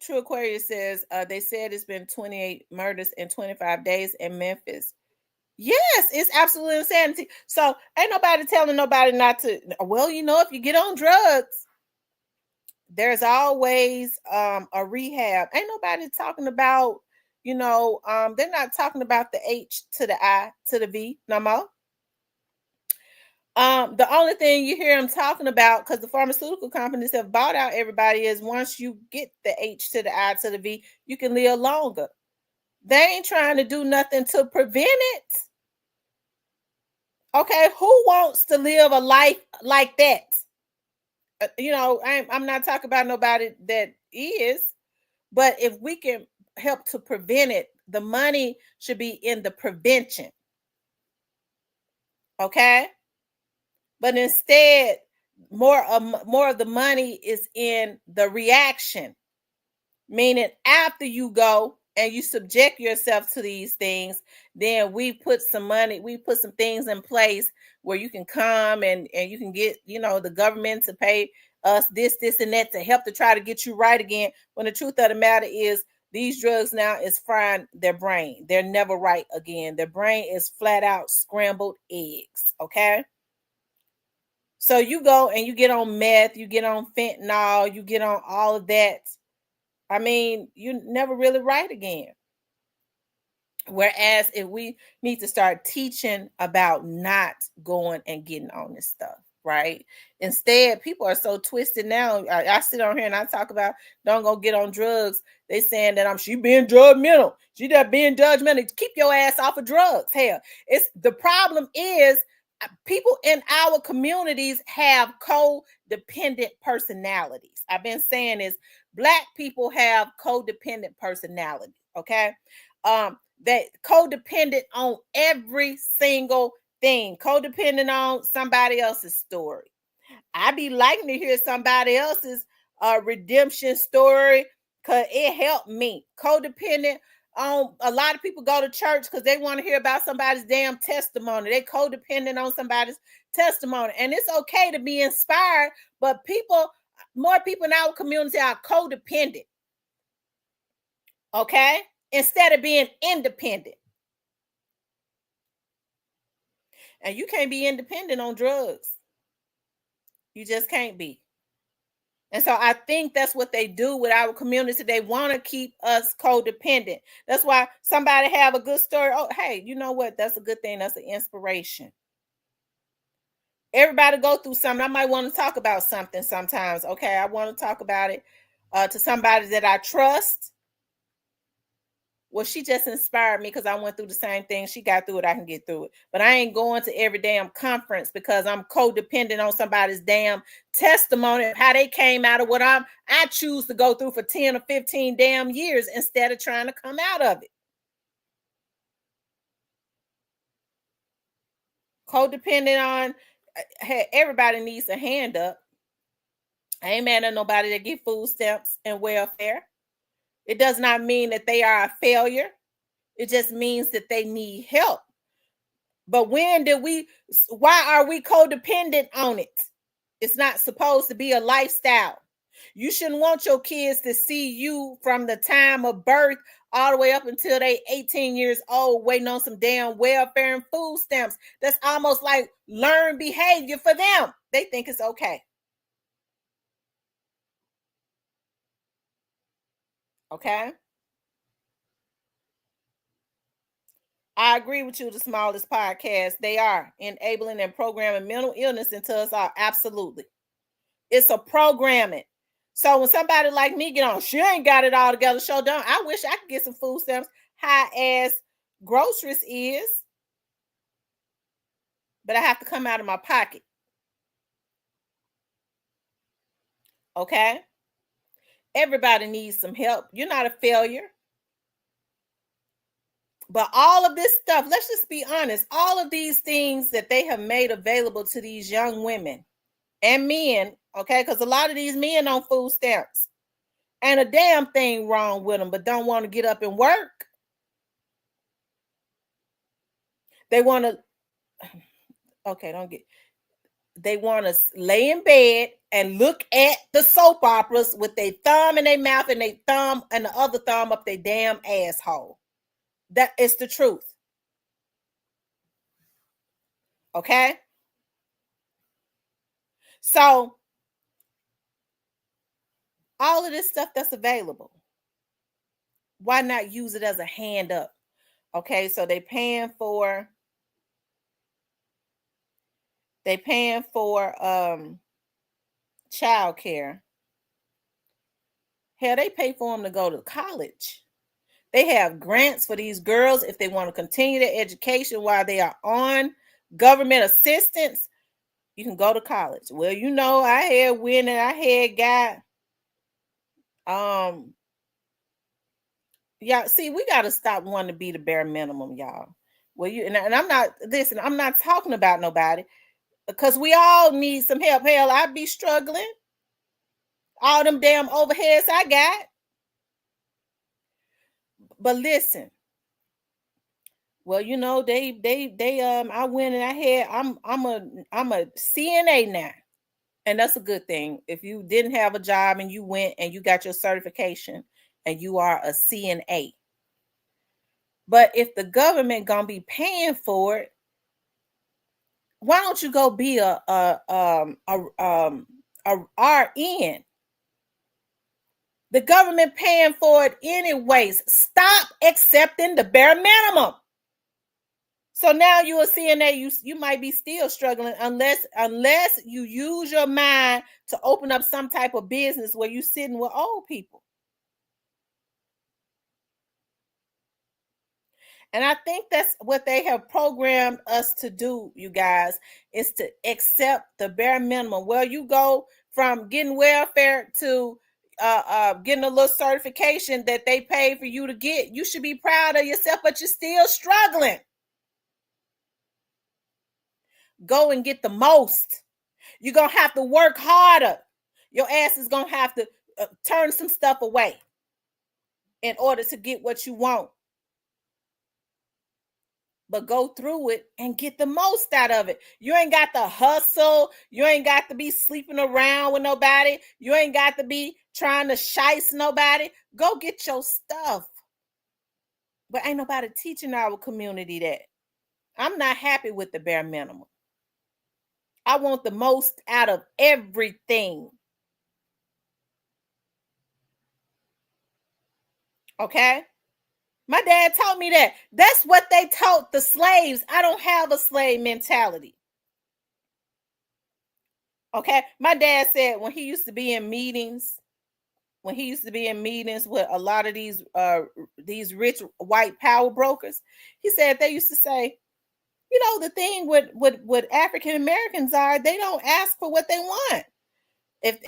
True Aquarius says they said it's been 28 murders in 25 days in Memphis. Yes, it's absolute insanity. So ain't nobody telling nobody not to. Well, if you get on drugs, there's always a rehab. Ain't nobody talking about, they're not talking about the H to the I to the V no more. The only thing you hear them talking about, because the pharmaceutical companies have bought out everybody, is once you get the H to the I to the V, you can live longer. They ain't trying to do nothing to prevent it. Okay, who wants to live a life like that? I'm not talking about nobody that is, but if we can help to prevent it, the money should be in the prevention. Okay? But instead, more of the money is in the reaction, meaning after you go and you subject yourself to these things, then we put some things in place where you can come and you can get, the government to pay us this and that to help to try to get you right again. When the truth of the matter is, these drugs now is frying their brain. They're never right again. Their brain is flat out scrambled eggs. Okay. So you go and you get on meth, you get on fentanyl, you get on all of that. I mean, you never really right again. Whereas if we need to start teaching about not going and getting on this stuff, right? Instead, people are so twisted now. I sit on here and I talk about don't go get on drugs. They saying that she being judgmental. She that being judgmental. Keep your ass off of drugs. Hell, the problem is people in our communities have codependent personalities. I've been saying this Black people have codependent personality. Okay. That codependent on every single thing, codependent on somebody else's story. I be liking to hear somebody else's redemption story because it helped me. Codependent on a lot of people go to church because they want to hear about somebody's damn testimony. They codependent on somebody's testimony. And it's okay to be inspired, but more people in our community are codependent. Okay? Instead of being independent. And you can't be independent on drugs. You just can't be. And so I think that's what they do with our community. They want to keep us codependent. That's why somebody have a good story. Oh, hey, you know what? That's a good thing. That's an inspiration. Everybody go through something. I might want to talk about something sometimes. Okay, I want to talk about it to somebody that I trust. Well, she just inspired me because I went through the same thing. She got through it. I can get through it. But I ain't going to every damn conference because I'm codependent on somebody's damn testimony of how they came out of what I choose to go through for 10 or 15 damn years instead of trying to come out of it. Codependent on, hey, everybody needs a hand up. I ain't mad at nobody that get food stamps and welfare. It does not mean that they are a failure. It just means that they need help. But why are we codependent on it? It's not supposed to be a lifestyle. You shouldn't want your kids to see you from the time of birth all the way up until they 18 years old waiting on some damn welfare and food stamps. That's almost like learned behavior for them. They think it's okay. Okay? I agree with you, the smallest podcast. They are enabling and programming mental illness into us all. Absolutely. It's a programming. So when somebody like me get on, she ain't got it all together, show down. I wish I could get some food stamps high as groceries is. But I have to come out of my pocket. Okay? Everybody needs some help. You're not a failure. But all of this stuff, let's just be honest, all of these things that they have made available to these young women and men, okay, because a lot of these men on food stamps, ain't a damn thing wrong with them, but don't want to get up and work. They want to, they want to lay in bed and look at the soap operas with their thumb in their mouth and their thumb and the other thumb up their damn asshole. That is the truth. Okay? So, all of this stuff that's available, why not use it as a hand up? Okay, so they paying for child care. Hell, they pay for them to go to college. They have grants for these girls if they want to continue their education while they are on government assistance. You can go to college. Well, you know, I had win and I had got yeah, see, we got to stop wanting to be the bare minimum, y'all. Well, I'm not talking about nobody because we all need some help. Hell, I be struggling. All them damn overheads I got. But listen, well, you know, I went and I had, I'm a CNA now. And that's a good thing. If you didn't have a job and you went and you got your certification and you are a CNA. But if the government gonna be paying for it, why don't you go be a RN? The government paying for it anyways. Stop accepting the bare minimum. So now you're a CNA, you might be still struggling unless you use your mind to open up some type of business where you're sitting with old people. And I think that's what they have programmed us to do, you guys, is to accept the bare minimum. Well, you go from getting welfare to getting a little certification that they paid for you to get. You should be proud of yourself, but you're still struggling. Go and get the most. You're going to have to work harder. Your ass is going to have to turn some stuff away in order to get what you want. But go through it and get the most out of it. You ain't got to hustle. You ain't got to be sleeping around with nobody. You ain't got to be trying to shice nobody. Go get your stuff. But ain't nobody teaching our community that. I'm not happy with the bare minimum. I want the most out of everything. Okay? My dad taught me that. That's what they taught the slaves. I don't have a slave mentality. Okay? My dad said when he used to be in meetings, with a lot of these rich white power brokers, he said they used to say, you know, the thing with African Americans are they don't ask for what they want. If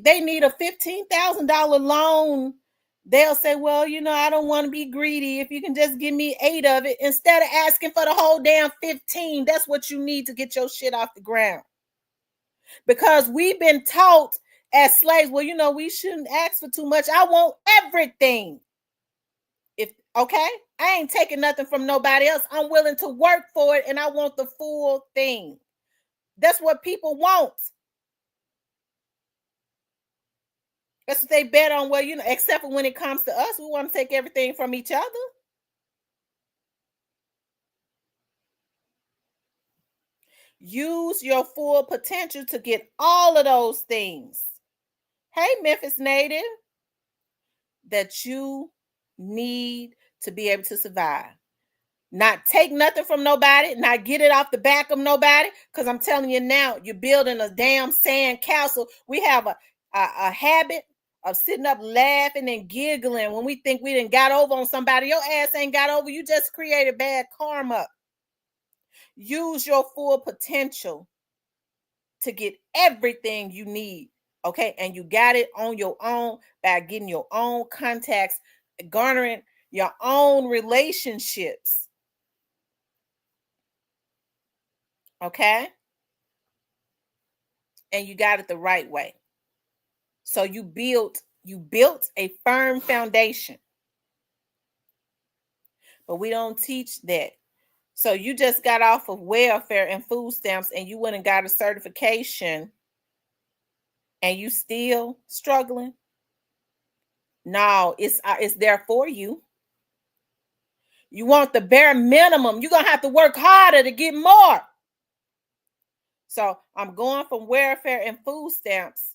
they need a $15,000 loan, they'll say, well, you know, I don't want to be greedy. If you can just give me 8 of it instead of asking for the whole damn 15, that's what you need to get your shit off the ground. Because we've been taught as slaves, well, you know, we shouldn't ask for too much. I want everything. Okay, I ain't taking nothing from nobody else. I'm willing to work for it, and I want the full thing. That's what people want. That's what they bet on. Well, you know, except for when it comes to us, we want to take everything from each other. Use your full potential to get all of those things. Hey, Memphis native, that you need to be able to survive. Not take nothing from nobody, not get it off the back of nobody. Because I'm telling you now, you're building a damn sand castle. We have a habit of sitting up laughing and giggling when we think we done got over on somebody. Your ass ain't got over. You just created bad karma. Use your full potential to get everything you need. Okay. And you got it on your own by getting your own contacts, garnering your own relationships. Okay. And you got it the right way. So you built a firm foundation. But we don't teach that. So you just got off of welfare and food stamps and you went and got a certification and you still struggling? No, it's there for you. You want the bare minimum. You're going to have to work harder to get more. So I'm going from welfare and food stamps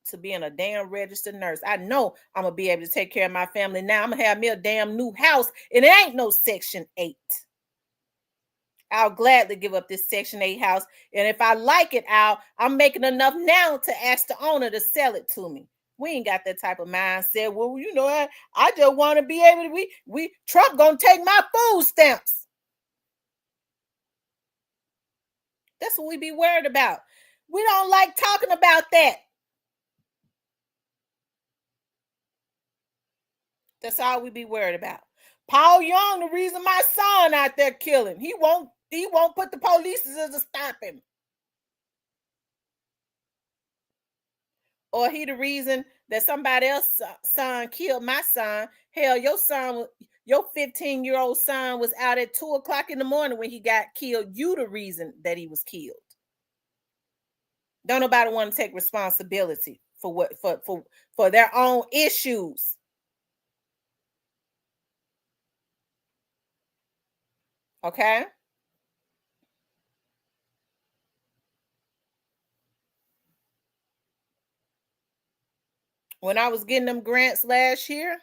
to being a damn registered nurse. I know I'm going to be able to take care of my family now. I'm going to have me a damn new house and it ain't no Section 8. I'll gladly give up this Section 8 house. And if I like it, I'm making enough now to ask the owner to sell it to me. We ain't got that type of mindset. Well, you know, I just want to be able to, Trump gonna take my food stamps. That's what we be worried about. We don't like talking about that. That's all we be worried about. Paul Young, the reason my son out there killing. He won't put the police to stop him. Or he the reason that somebody else's son killed my son. Hell, your 15-year-old son was out at 2:00 in the morning when he got killed. You the reason that he was killed. Don't nobody want to take responsibility for their own issues. Okay? When I was getting them grants last year,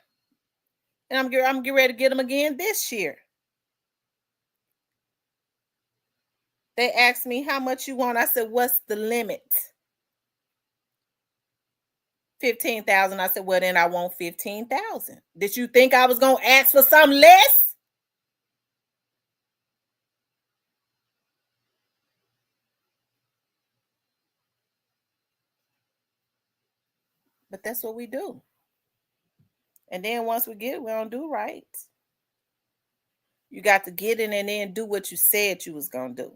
and I'm getting ready to get them again this year. They asked me how much you want. I said, what's the limit? 15,000. I said, well, then I want 15,000. Did you think I was going to ask for something less? But that's what we do. And then once we get it, we don't do right. You got to get it and then do what you said you was going to do.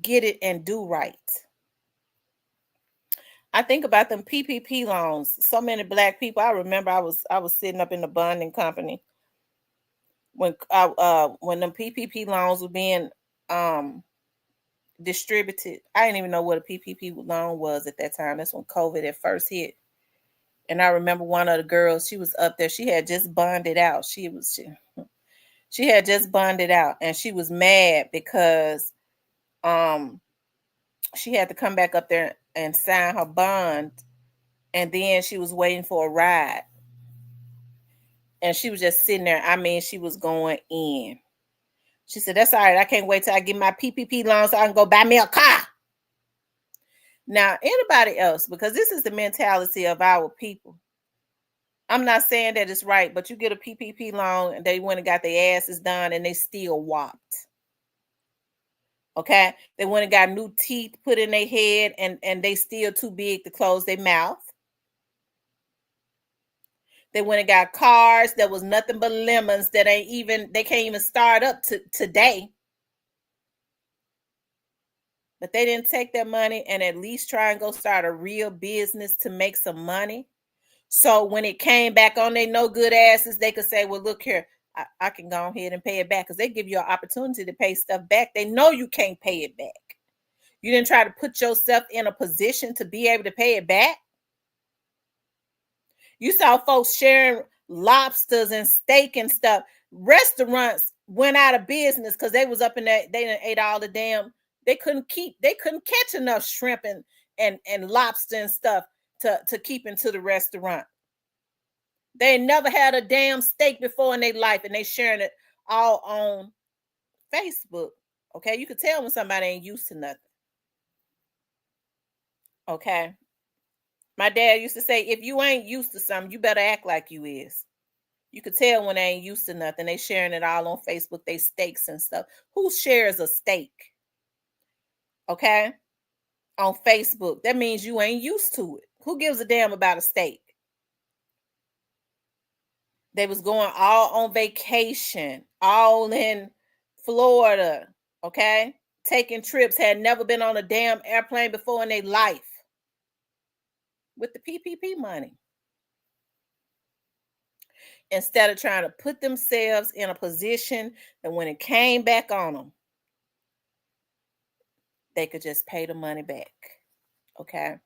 Get it and do right. I think about them PPP loans. So many black people. I remember I was sitting up in the bonding company when them PPP loans were being distributed. I didn't even know what a PPP loan was at that time. That's when COVID had first hit. And I remember one of the girls, she was up there. She had just bonded out. She had just bonded out, and she was mad because she had to come back up there and sign her bond, and then she was waiting for a ride. And she was just sitting there. I mean, she was going in. She said, "That's all right. I can't wait till I get my PPP loan so I can go buy me a car." Now, anybody else, because this is the mentality of our people. I'm not saying that it's right, but you get a PPP loan and they went and got their asses done and they still whopped. Okay? They went and got new teeth put in their head and they still too big to close their mouth. They went and got cars that was nothing but lemons that they can't even start up today. But they didn't take their money and at least try and go start a real business to make some money. So when it came back on their no good asses, they could say, well, look here, I can go ahead and pay it back, because they give you an opportunity to pay stuff back. They know you can't pay it back. You didn't try to put yourself in a position to be able to pay it back. You saw folks sharing lobsters and steak and stuff. Restaurants went out of business because they was up in that, they done ate all the damn, they couldn't catch enough shrimp and lobster and stuff to keep into the restaurant. They never had a damn steak before in their life, and they sharing it all on Facebook. Okay, you could tell when somebody ain't used to nothing. Okay. My dad used to say, if you ain't used to something, you better act like you is. You could tell when they ain't used to nothing. They sharing it all on Facebook, they steaks and stuff. Who shares a steak? Okay. On Facebook. That means you ain't used to it. Who gives a damn about a steak? They was going all on vacation, all in Florida, okay? Taking trips, had never been on a damn airplane before in their life with the PPP money. Instead of trying to put themselves in a position that when it came back on them, they could just pay the money back, okay?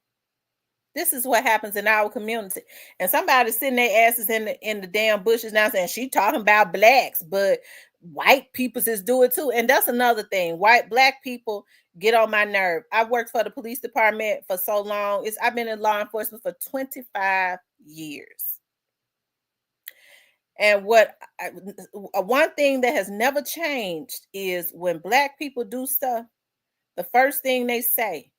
This is what happens in our community. And somebody's sitting their asses in the damn bushes now saying she talking about blacks, but white people is do it too. And that's another thing. Black people get on my nerve. I worked for the police department for so long. I've been in law enforcement for 25 years. And one thing that has never changed is when black people do stuff, the first thing they say,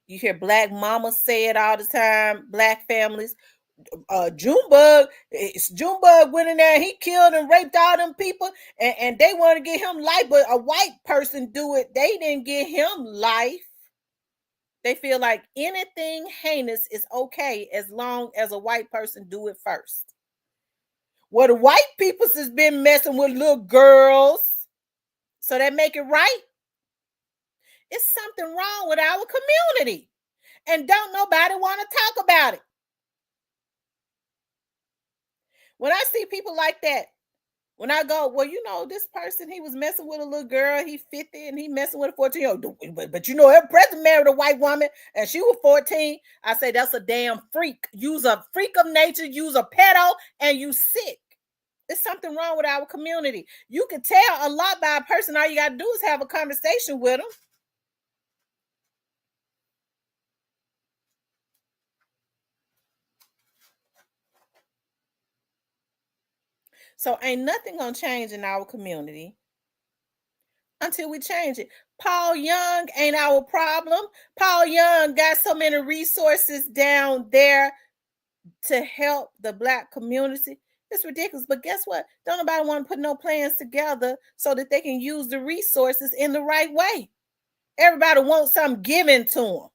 you hear black mamas say it all the time, black families. Junebug went in there, he killed and raped all them people, and they want to get him life, but a white person do it, they didn't get him life. They feel like anything heinous is okay as long as a white person do it first. Well, the white people has been messing with little girls, so that make it right. It's something wrong with our community, and don't nobody want to talk about it. When I see people like that, when I go, well, you know, this person, he was messing with a little girl, he 50, and he messing with a 14-year-old. But you know, her brother married a white woman, and she was 14. I say, that's a damn freak. You's a freak of nature, you's a pedo, and you sick. There's something wrong with our community. You can tell a lot by a person. All you got to do is have a conversation with them. So ain't nothing gonna change in our community until we change it. Paul Young ain't our problem. Paul Young got so many resources down there to help the black community. It's ridiculous. But guess what? Don't nobody want to put no plans together so that they can use the resources in the right way. Everybody wants something given to them.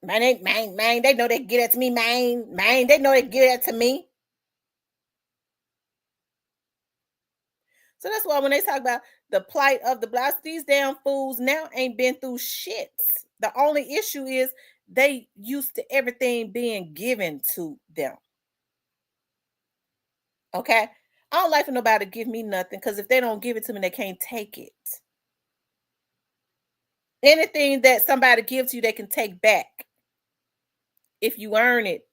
Man, they know they can get it to me, man, they know they can get it to me. So that's why when they talk about the plight of the blacks, these damn fools now ain't been through shit. The only issue is they used to everything being given to them. Okay? I don't like for nobody to give me nothing, because if they don't give it to me, they can't take it. Anything that somebody gives you, they can take back if you earn it.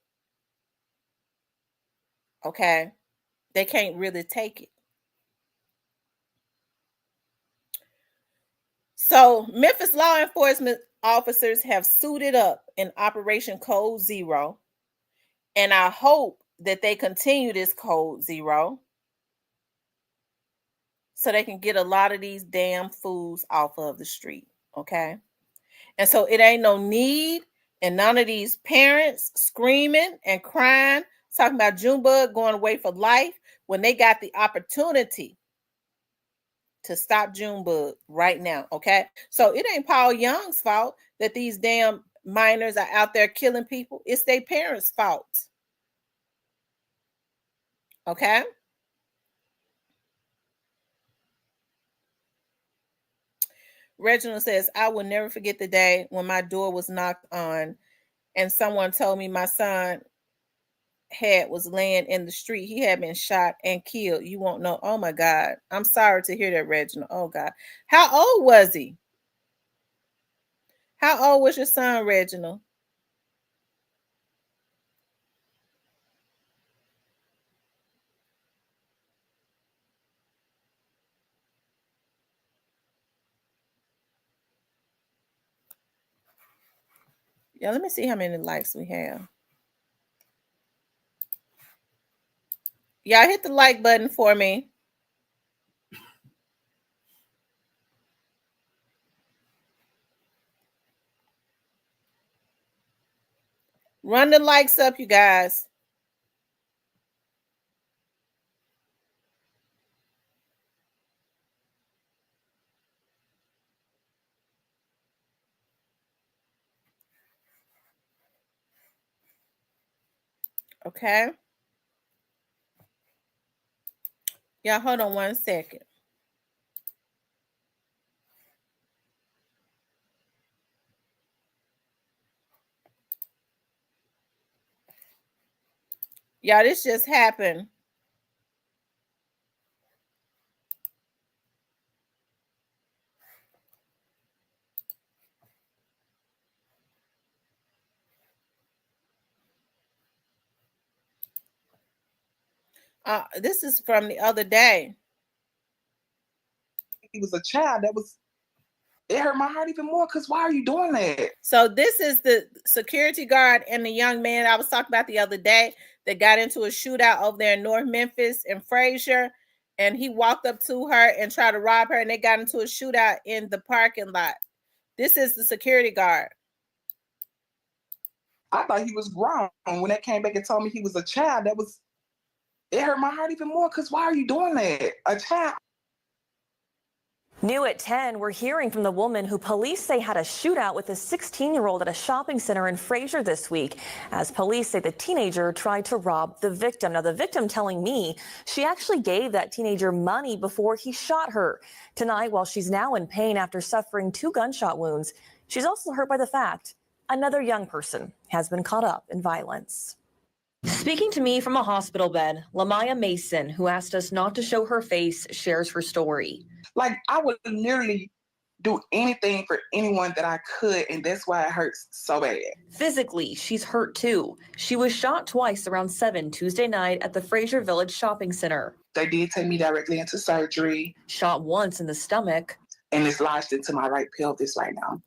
Okay? They can't really take it. So Memphis law enforcement officers have suited up in Operation Code Zero, and I hope that they continue this Code Zero so they can get a lot of these damn fools off of the street, okay? And so it ain't no need, and none of these parents screaming and crying, talking about Junebug going away for life, when they got the opportunity to stop Junebug right now, okay? So it ain't Paul Young's fault that these damn minors are out there killing people. It's their parents' fault, okay? Reginald says, I will never forget the day when my door was knocked on and someone told me my son was laying in the street. He had been shot and killed. You won't know. Oh my God. I'm sorry to hear that, Reginald. Oh God. How old was he? How old was your son, Reginald? Yeah, let me see how many likes we have. Y'all hit the like button for me. Run the likes up, you guys. Okay. Y'all hold on 1 second. Y'all, this just happened. This is from the other day. He was a child. It hurt my heart even more, because why are you doing that? So this is the security guard and the young man I was talking about the other day that got into a shootout over there in North Memphis and Frazier, and he walked up to her and tried to rob her, and they got into a shootout in the parking lot. This is the security guard. I thought he was grown. When they came back and told me he was a child, it hurt my heart even more, because why are you doing that? A child. New at 10, we're hearing from the woman who police say had a shootout with a 16-year-old at a shopping center in Frazier this week, as police say the teenager tried to rob the victim. Now, the victim telling me she actually gave that teenager money before he shot her. Tonight, while she's now in pain after suffering 2 gunshot wounds, she's also hurt by the fact another young person has been caught up in violence. Speaking to me from a hospital bed, Lamaya Mason, who asked us not to show her face, shares her story. Like, I would literally do anything for anyone that I could, and that's why it hurts so bad. Physically, she's hurt too. She was shot twice around 7 Tuesday night at the Frazier Village Shopping Center. They did take me directly into surgery. Shot once in the stomach. And it's lodged into my right pelvis right now.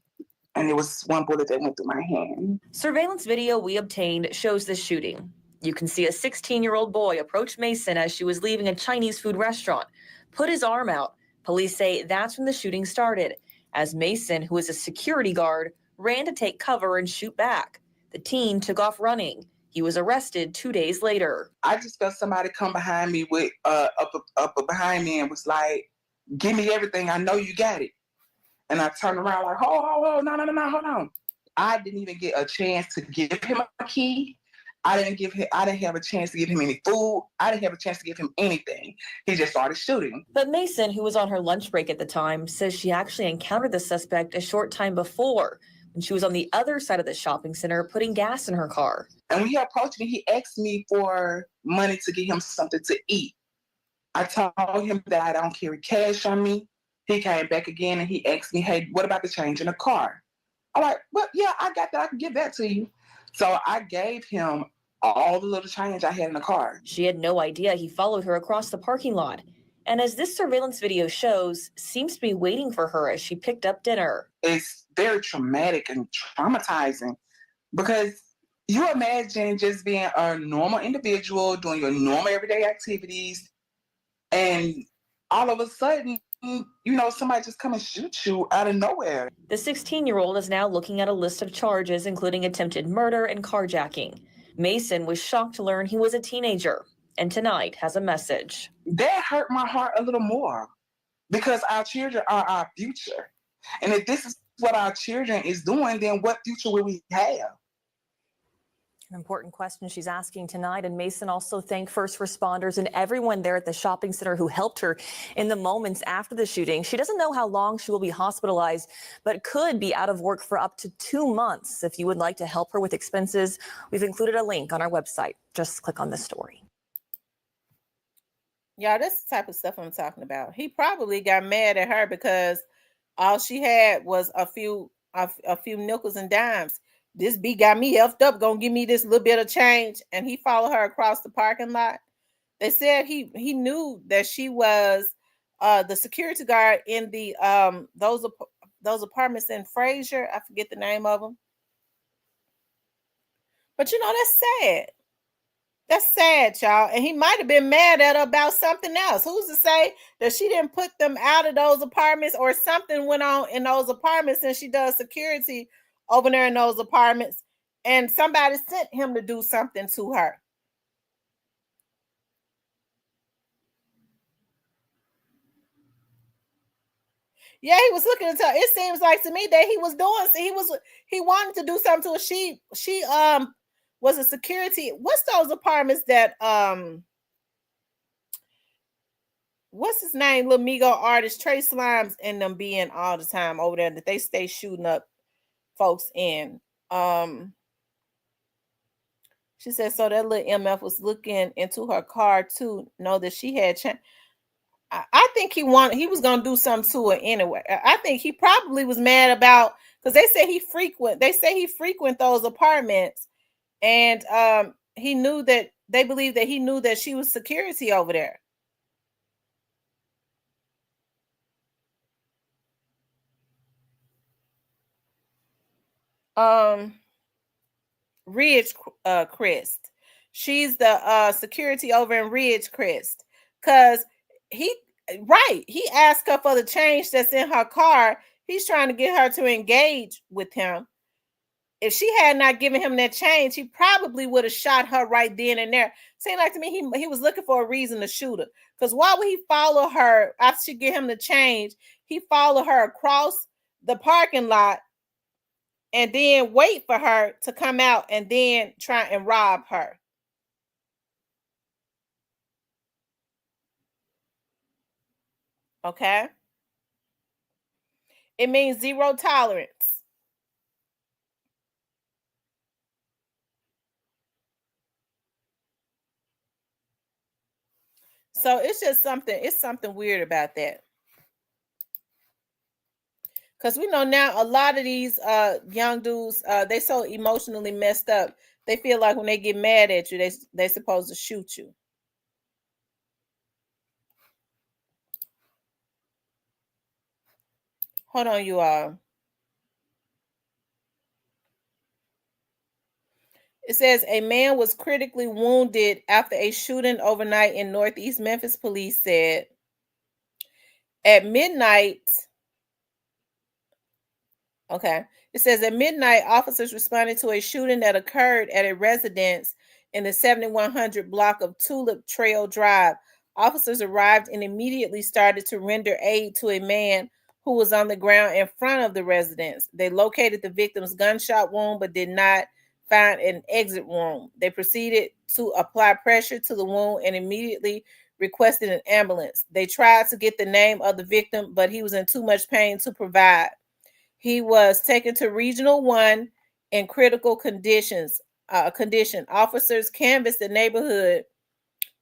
And there was one bullet that went through my hand. Surveillance video we obtained shows this shooting. You can see a 16-year-old boy approach Mason as she was leaving a Chinese food restaurant, put his arm out. Police say that's when the shooting started, as Mason, who is a security guard, ran to take cover and shoot back. The teen took off running. He was arrested 2 days later. I just felt somebody come behind me up behind me and was like, give me everything. I know you got it. And I turned around like, no, hold on. I didn't even get a chance to give him a key. I didn't have a chance to give him any food. I didn't have a chance to give him anything. He just started shooting. But Mason, who was on her lunch break at the time, says she actually encountered the suspect a short time before when she was on the other side of the shopping center putting gas in her car. And when he approached me, he asked me for money to get him something to eat. I told him that I don't carry cash on me. He came back again and he asked me, hey, what about the change in the car? I'm like, well, yeah, I got that. I can give that to you. So I gave him all the little change I had in the car. She had no idea he followed her across the parking lot. And as this surveillance video shows, seems to be waiting for her as she picked up dinner. It's very traumatic and traumatizing because you imagine just being a normal individual, doing your normal everyday activities, and all of a sudden, somebody just come and shoot you out of nowhere. The 16-year-old is now looking at a list of charges, including attempted murder and carjacking. Mason was shocked to learn he was a teenager, and tonight has a message. That hurt my heart a little more because our children are our future. And if this is what our children is doing, then what future will we have? An important question she's asking tonight. And Mason also thanked first responders and everyone there at the shopping center who helped her in the moments after the shooting. She doesn't know how long she will be hospitalized, but could be out of work for up to 2 months. If you would like to help her with expenses, we've included a link on our website. Just click on the story. Yeah, that's the type of stuff I'm talking about. He probably got mad at her because all she had was a few nickels and dimes. This B got me effed up, gonna give me this little bit of change, and he followed her across the parking lot. They said he knew that she was the security guard in the those apartments in Fraser. I forget the name of them, but that's sad. That's sad, y'all. And he might have been mad at her about something else. Who's to say that she didn't put them out of those apartments or something went on in those apartments and she does security over there in those apartments and somebody sent him to do something to her. Yeah, he was looking at her. It seems like to me that he wanted to do something to her. She was a security. What's those apartments that what's his name? Little Migo artist Trey Slimes and them being all the time over there that they stay shooting up folks in. She said so that little MF was looking into her car to know that she had changed. I think he was gonna do something to her anyway. I think he probably was mad about because they say he frequent those apartments, and he knew that they believe that he knew that she was security over there. Ridgecrest. She's the security over in Ridgecrest because he asked her for the change that's in her car. He's trying to get her to engage with him. If she had not given him that change, he probably would have shot her right then and there. Seemed like to me he was looking for a reason to shoot her. Because why would he follow her after she get him the change? He followed her across the parking lot and then wait for her to come out and then try and rob her. Okay. It means zero tolerance. So it's just something weird about that. Because we know now a lot of these young dudes, they so emotionally messed up. They feel like when they get mad at you, they're supposed to shoot you. Hold on, you all. It says a man was critically wounded after a shooting overnight in Northeast Memphis, police said. At midnight, it says at midnight, officers responded to a shooting that occurred at a residence in the 7100 block of Tulip Trail Drive. Officers arrived and immediately started to render aid to a man who was on the ground in front of the residence. They located the victim's gunshot wound but did not find an exit wound. They proceeded to apply pressure to the wound and immediately requested an ambulance. They tried to get the name of the victim, but he was in too much pain to provide. He was taken to Regional 1 in critical condition. Officers canvassed the neighborhood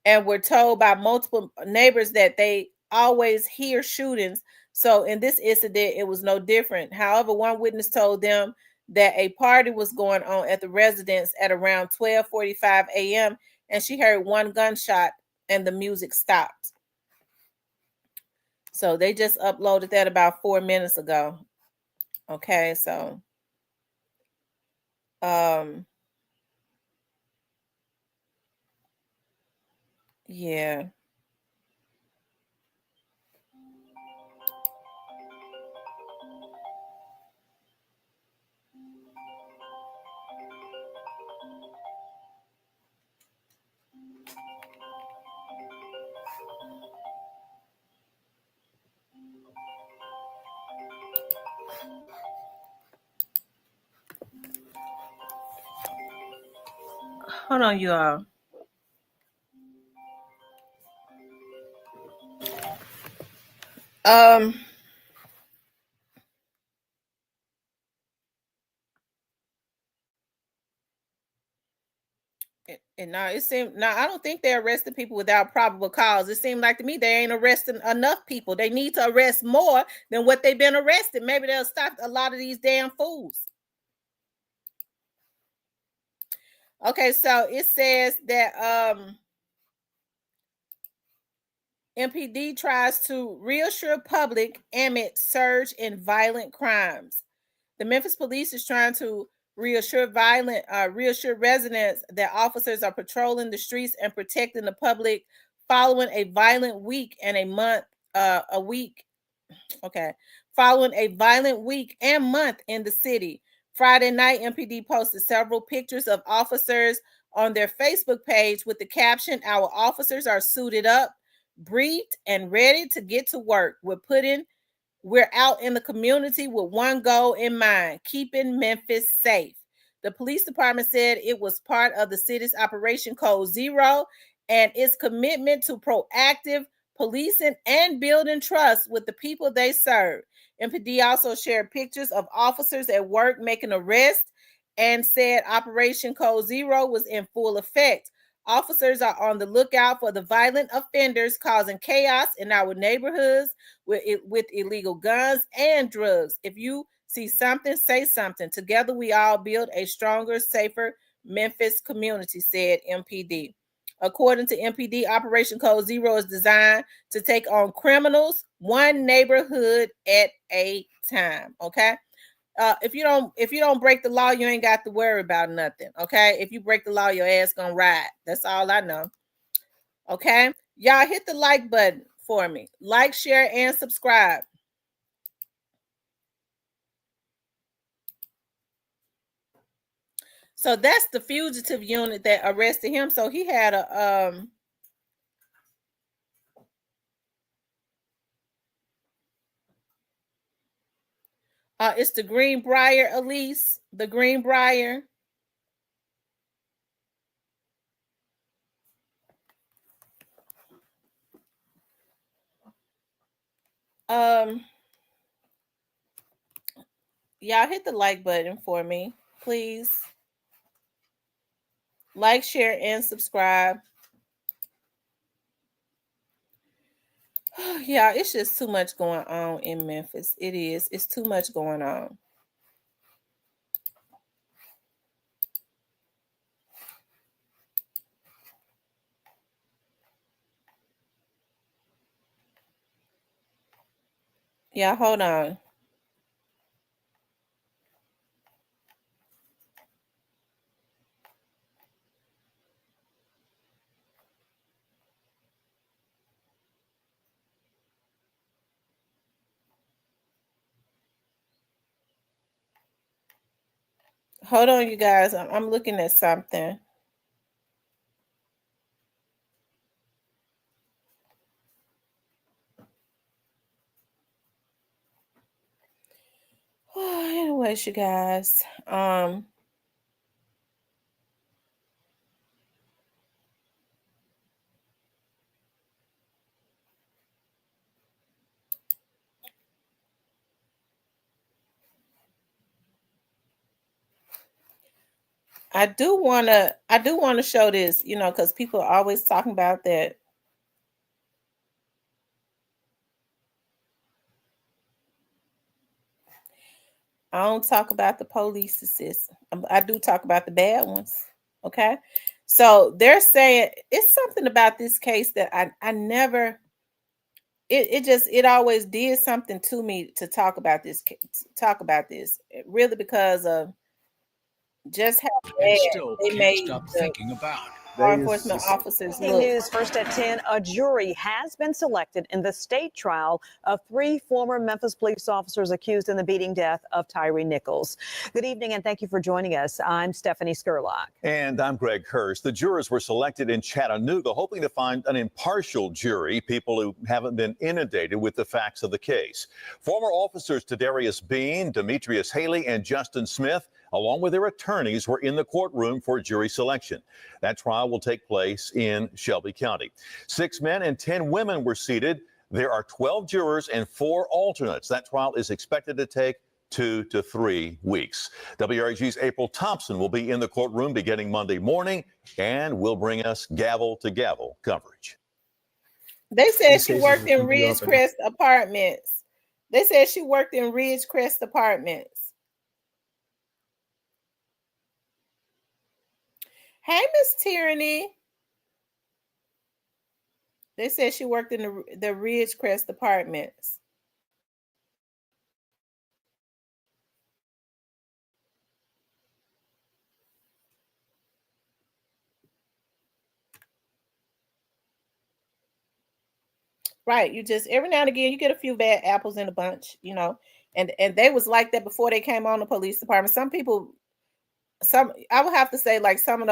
and were told by multiple neighbors that they always hear shootings. So in this incident, it was no different. However, one witness told them that a party was going on at the residence at around 12:45 a.m. and she heard one gunshot and the music stopped. So they just uploaded that about 4 minutes ago. Okay, so yeah. Hold on, you all. And now it seemed now I don't think they arrested people without probable cause. It seemed like to me they ain't arresting enough people. They need to arrest more than what they've been arrested. Maybe they'll stop a lot of these damn fools. Okay, so it says that MPD tries to reassure public amid surge in violent crimes. The Memphis police is trying to reassure residents that officers are patrolling the streets and protecting the public following a violent week and following a violent week and month in the city. Friday night, MPD posted several pictures of officers on their Facebook page with the caption, "Our officers are suited up, briefed, and ready to get to work. We're out in the community with one goal in mind, keeping Memphis safe." The police department said it was part of the city's Operation Code Zero and its commitment to proactive policing and building trust with the people they serve. MPD also shared pictures of officers at work making arrests and said Operation Code Zero was in full effect. Officers are on the lookout for the violent offenders causing chaos in our neighborhoods with illegal guns and drugs. If you see something, say something. Together we all build a stronger, safer Memphis community, said MPD. According to MPD, Operation Code Zero is designed to take on criminals one neighborhood at a time. Okay. If you don't break the law, you ain't got to worry about nothing. Okay. If you break the law, your ass gonna ride. That's all I know. Okay. Y'all hit the like button for me. Like, share, and subscribe. So that's the fugitive unit that arrested him. So he had a it's the Greenbrier, Elise. The Greenbrier. Y'all hit the like button for me, please. Like, share, and subscribe. Yeah, it's just too much going on in Memphis. It is. It's too much going on. Yeah, hold on. Hold on, you guys. I'm looking at something. Anyways, you guys, I do want to show this, because people are always talking about that. I don't talk about the police assist. I do talk about the bad ones. Okay. So they're saying it's something about this case that I never, it always did something to me to talk about this, really, because of just how And bad still they can't made stop the thinking about. law enforcement officers Breaking look. news first at 10. A jury has been selected in the state trial of 3 former Memphis police officers accused in the beating death of Tyree Nichols. Good evening and thank you for joining us. I'm Stephanie Skurlock. And I'm Greg Hurst. The jurors were selected in Chattanooga, hoping to find an impartial jury, people who haven't been inundated with the facts of the case. Former officers Tadarius Bean, Demetrius Haley, and Justin Smith, along with their attorneys, were in the courtroom for jury selection. That trial will take place in Shelby County. 6 men and 10 women were seated. There are 12 jurors and 4 alternates. That trial is expected to take 2 to 3 weeks. WRAG's April Thompson will be in the courtroom beginning Monday morning and will bring us gavel to gavel coverage. They said These she cases worked will in keep you up at night. Ridgecrest Apartments. They said she worked in Ridgecrest Apartments. Hey, Miss Tyranny. They said she worked in the Ridgecrest Apartments. Right. You just every now and again you get a few bad apples in a bunch, And they was like that before they came on the police department. Some people, I would have to say, like, some of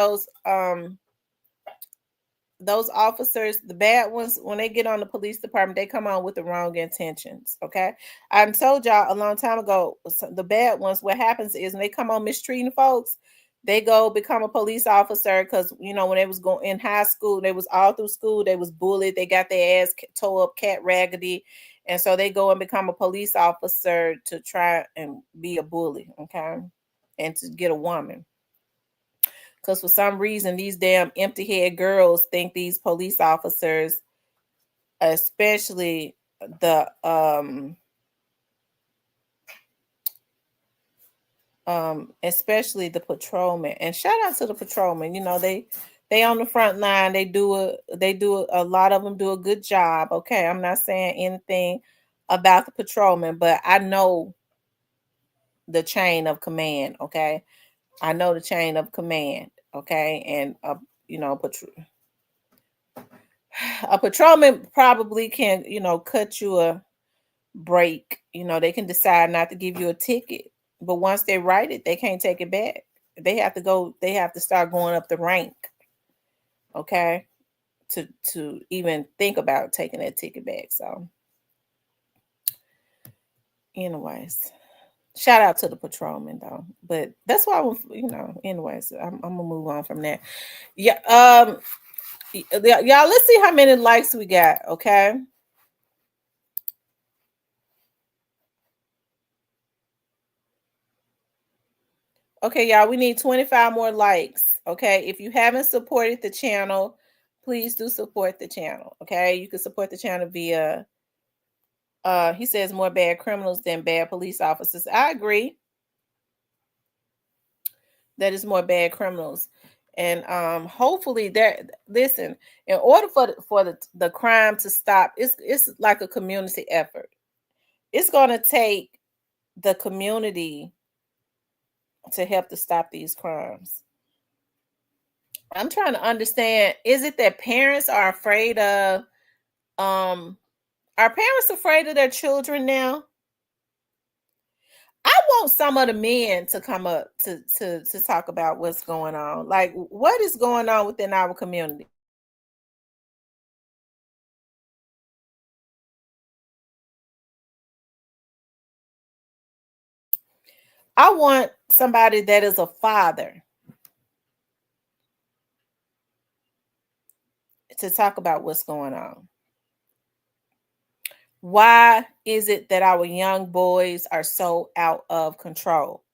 those officers, the bad ones, when they get on the police department, they come on with the wrong intentions. Okay. I told y'all a long time ago, the bad ones, what happens is when they come on mistreating folks, they go become a police officer because, when they was going in high school, they was all through school, they was bullied, they got their ass tore up cat raggedy. And so they go and become a police officer to try and be a bully. Okay. And to get a woman. Because for some reason, these damn empty head girls think these police officers, especially the patrolmen. And shout out to the patrolmen. They on the front line. A lot of them do a good job. Okay, I'm not saying anything about the patrolmen, but I know the chain of command. Okay, I know the chain of command. Okay, and a patrolman probably can, cut you a break. They can decide not to give you a ticket, but once they write it, they can't take it back. They have to start going up the rank. Okay. To even think about taking that ticket back. So anyways, shout out to the patrolman though. But that's why anyways, I'm gonna move on from that. Yeah. Y'all, let's see how many likes we got. Okay. Okay, y'all, we need 25 more likes. Okay, if you haven't supported the channel, please do support the channel. Okay, you can support the channel via he says more bad criminals than bad police officers. I agree. That is more bad criminals. And hopefully listen, in order for the crime to stop, it's like a community effort. It's gonna take the community to help to stop these crimes. I'm trying to understand, is it that parents are afraid of are parents afraid of their children now? I want some of the men to come up to talk about what's going on. Like, what is going on within our community? I want somebody that is a father to talk about what's going on. Why is it that our young boys are so out of control?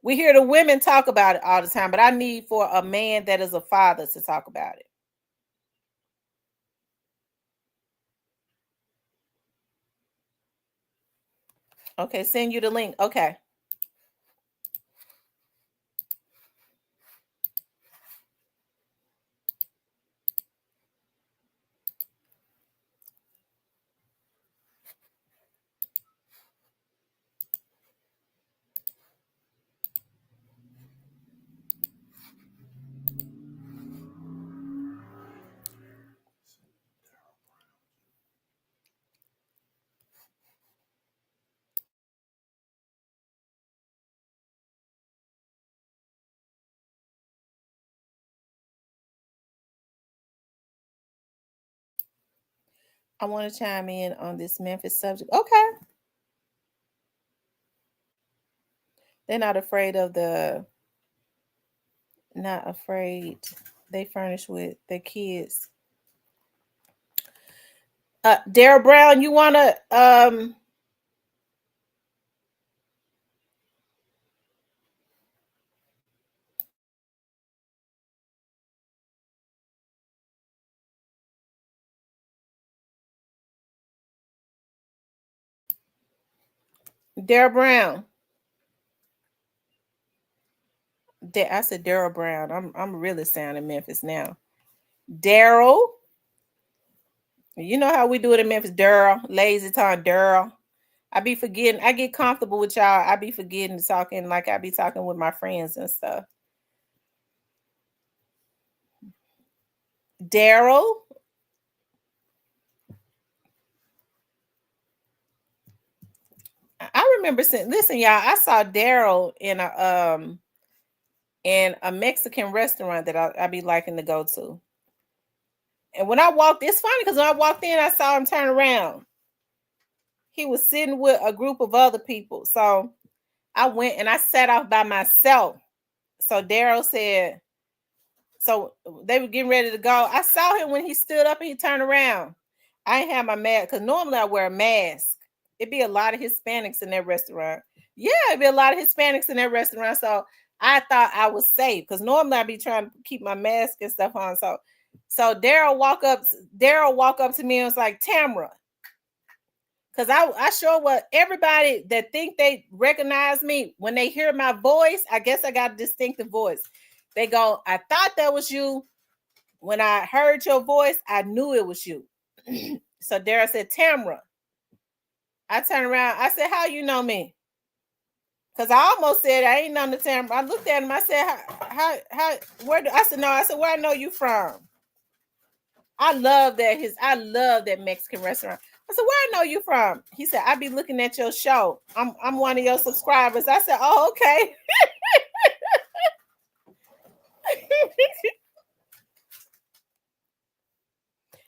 We hear the women talk about it all the time, but I need for a man that is a father to talk about it. Okay, send you the link. Okay. I want to chime in on this Memphis subject. Okay. They're not afraid of not afraid. They furnish with their kids. Daryl Brown, you wanna Daryl Brown. I said Daryl Brown. I'm really sounding Memphis now. Daryl. You know how we do it in Memphis, Daryl. Lazy tongue, Daryl. I be forgetting. I get comfortable with y'all. I be forgetting talking like I be talking with my friends and stuff. Daryl. I remember saying, listen, y'all, I saw Daryl in a Mexican restaurant that I be liking to go to. And when I walked, it's funny because when I walked in, I saw him turn around. He was sitting with a group of other people. So I went and I sat off by myself. So Daryl said, so they were getting ready to go. I saw him when he stood up and he turned around. I ain't have my mask because normally I wear a mask. It'd be a lot of Hispanics in that restaurant. Yeah, it'd be a lot of Hispanics in that restaurant. So I thought I was safe because normally I'd be trying to keep my mask and stuff on. So Daryl walk up to me and was like, Tamara. Because I sure what everybody that think they recognize me when they hear my voice, I guess I got a distinctive voice. They go, I thought that was you. When I heard your voice, I knew it was you. So Daryl said, Tamara. I turned around. I said, how you know me? Because I almost said I ain't known the Tamara. I looked at him. I said, I said, no. I said, where I know you from? I love that Mexican restaurant. I said, where I know you from? He said, I be looking at your show. I'm one of your subscribers. I said, oh, okay.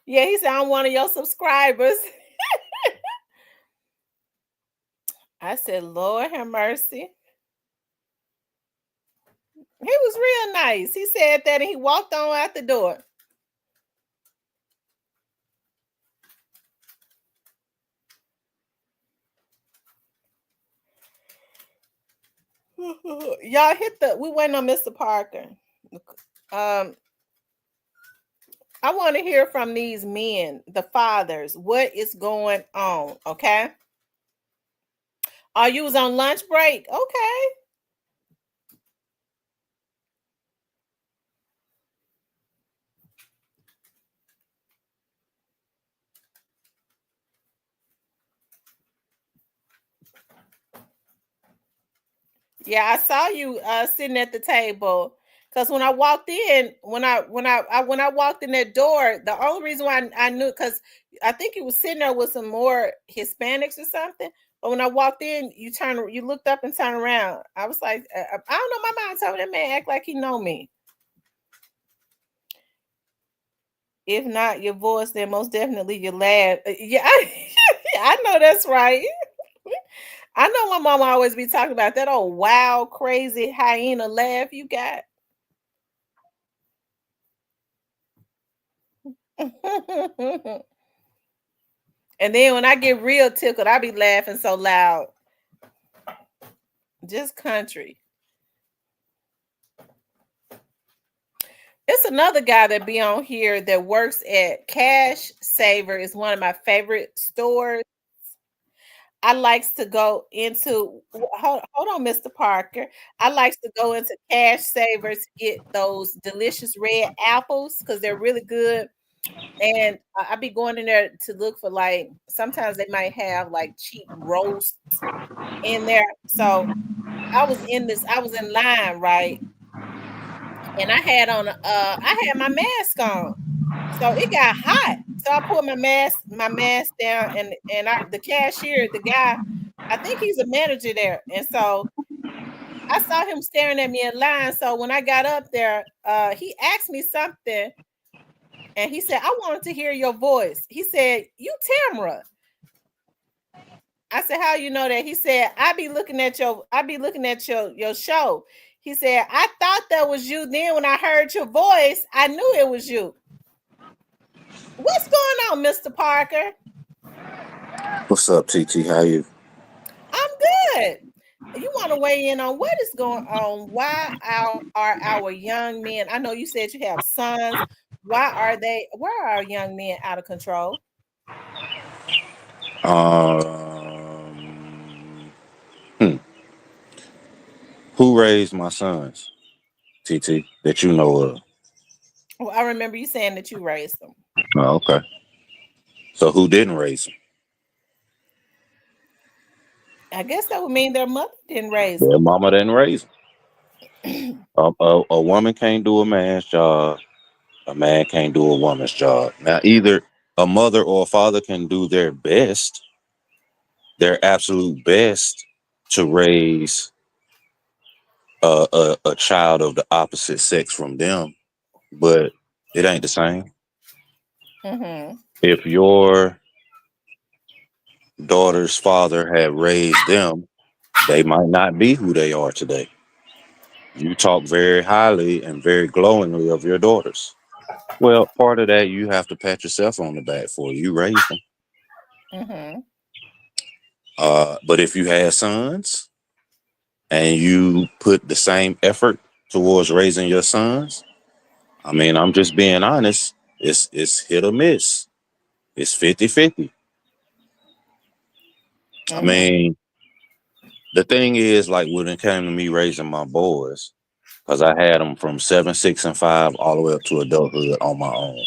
Yeah, he said, I'm one of your subscribers. I said, Lord have mercy. He was real nice. He said that and he walked on out the door. Y'all we went on Mr. Parker. I want to hear from these men, the fathers. What is going on? Okay. Oh, you was on lunch break? Okay. Yeah, I saw you sitting at the table. Because when I walked in, when I walked in that door, the only reason why I knew, because I think you was sitting there with some more Hispanics or something. But when I walked in, you looked up and turned around. I was like, I don't know. My mom told me that man act like he know me. If not your voice, then most definitely your laugh. Yeah, I know that's right. I know my mama always be talking about that old wild, crazy hyena laugh you got. And then when I get real tickled, I be laughing so loud. Just country. It's another guy that be on here that works at Cash Saver. Is one of my favorite stores. I likes to go into hold on, Mr. Parker. I likes to go into Cash Saver to get those delicious red apples because they're really good. And I be going in there to look for, like, sometimes they might have like cheap roast in there. So I was in line, right? And I had my mask on. So it got hot. So I put my mask down, and the cashier, the guy, I think he's a manager there. And so I saw him staring at me in line. So when I got up there, he asked me something, and he said, "I wanted to hear your voice." He said, "You Tamara." I said, "How you know that?" He said, I be looking at your show. He said, "I thought that was you. Then when I heard your voice, I knew it was you." What's going on, Mr. Parker? What's up, TT? How you? I'm good. You want to weigh in on what is going on? Why are our young men? I know you said you have sons. Why are our young men out of control? Who raised my sons, TT, that you know of? Well, I remember you saying that you raised them. Oh, okay. So who didn't raise them? I guess that would mean their mother didn't raise Their them. mama didn't raise them. A woman can't do a man's job. A man can't do a woman's job. Now, either a mother or a father can do their best, their absolute best, to raise a child of the opposite sex from them, but it ain't the same. Mm-hmm. If your daughter's father had raised them, they might not be who they are today. You talk very highly and very glowingly of your daughters. Well, part of that you have to pat yourself on the back for. You raised them. Mm-hmm. But if you had sons and you put the same effort towards raising your sons, I mean, I'm just being honest, it's hit or miss. It's 50-50. I mean, the thing is, like, when it came to me raising my boys, because I had them from 7, 6, and 5 all the way up to adulthood on my own.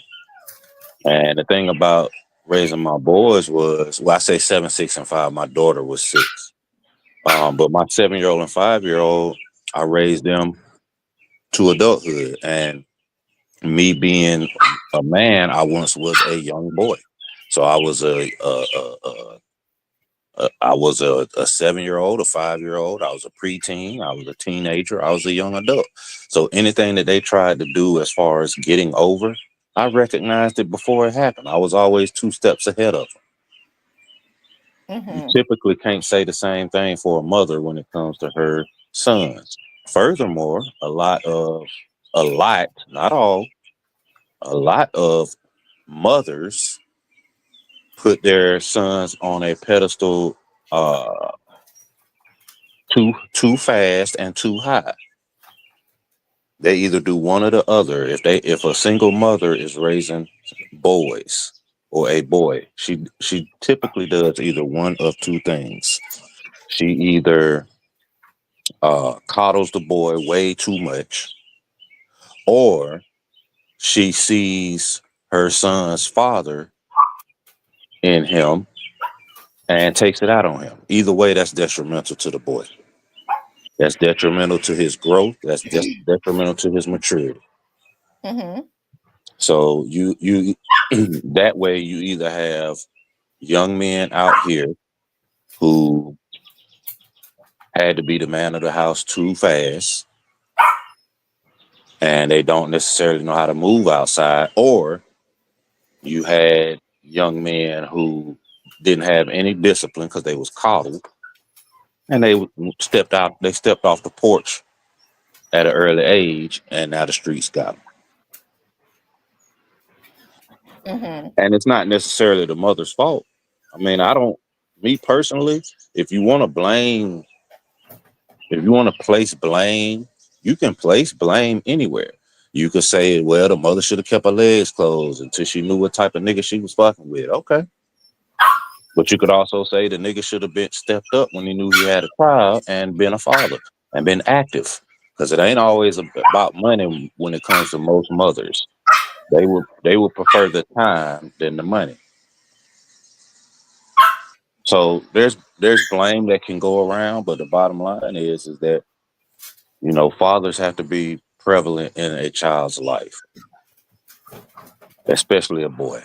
And the thing about raising my boys was, well, I say 7, 6, and 5. My daughter was 6. But my 7-year-old and 5-year-old, I raised them to adulthood. And me being a man, I once was a young boy. So I was a 7-year-old, a 5-year-old. I was a preteen. I was a teenager. I was a young adult. So anything that they tried to do as far as getting over, I recognized it before it happened. I was always 2 steps ahead of them. Mm-hmm. You typically can't say the same thing for a mother when it comes to her sons. Furthermore, a lot, not all, a lot of mothers put their sons on a pedestal too fast and too high. They either do one or the other. If a single mother is raising boys or a boy, she typically does either one of 2 things. She either coddles the boy way too much, or she sees her son's father in him and takes it out on him. Either way, that's detrimental to the boy. That's detrimental to his growth. That's just detrimental to his maturity. Mm-hmm. So you that way you either have young men out here who had to be the man of the house too fast, and they don't necessarily know how to move outside, or you had young men who didn't have any discipline because they was coddled, and they stepped out. They stepped off the porch at an early age, and now the streets got them. Mm-hmm. And it's not necessarily the mother's fault. I mean, me personally, if you want to blame, if you want to place blame, you can place blame anywhere. You could say, well, the mother should have kept her legs closed until she knew what type of nigga she was fucking with. Okay. But you could also say the nigga should have been stepped up when he knew he had a child and been a father and been active. Because it ain't always about money when it comes to most mothers. They would prefer the time than the money. So there's blame that can go around, but the bottom line is that, you know, fathers have to be prevalent in a child's life, especially a boy.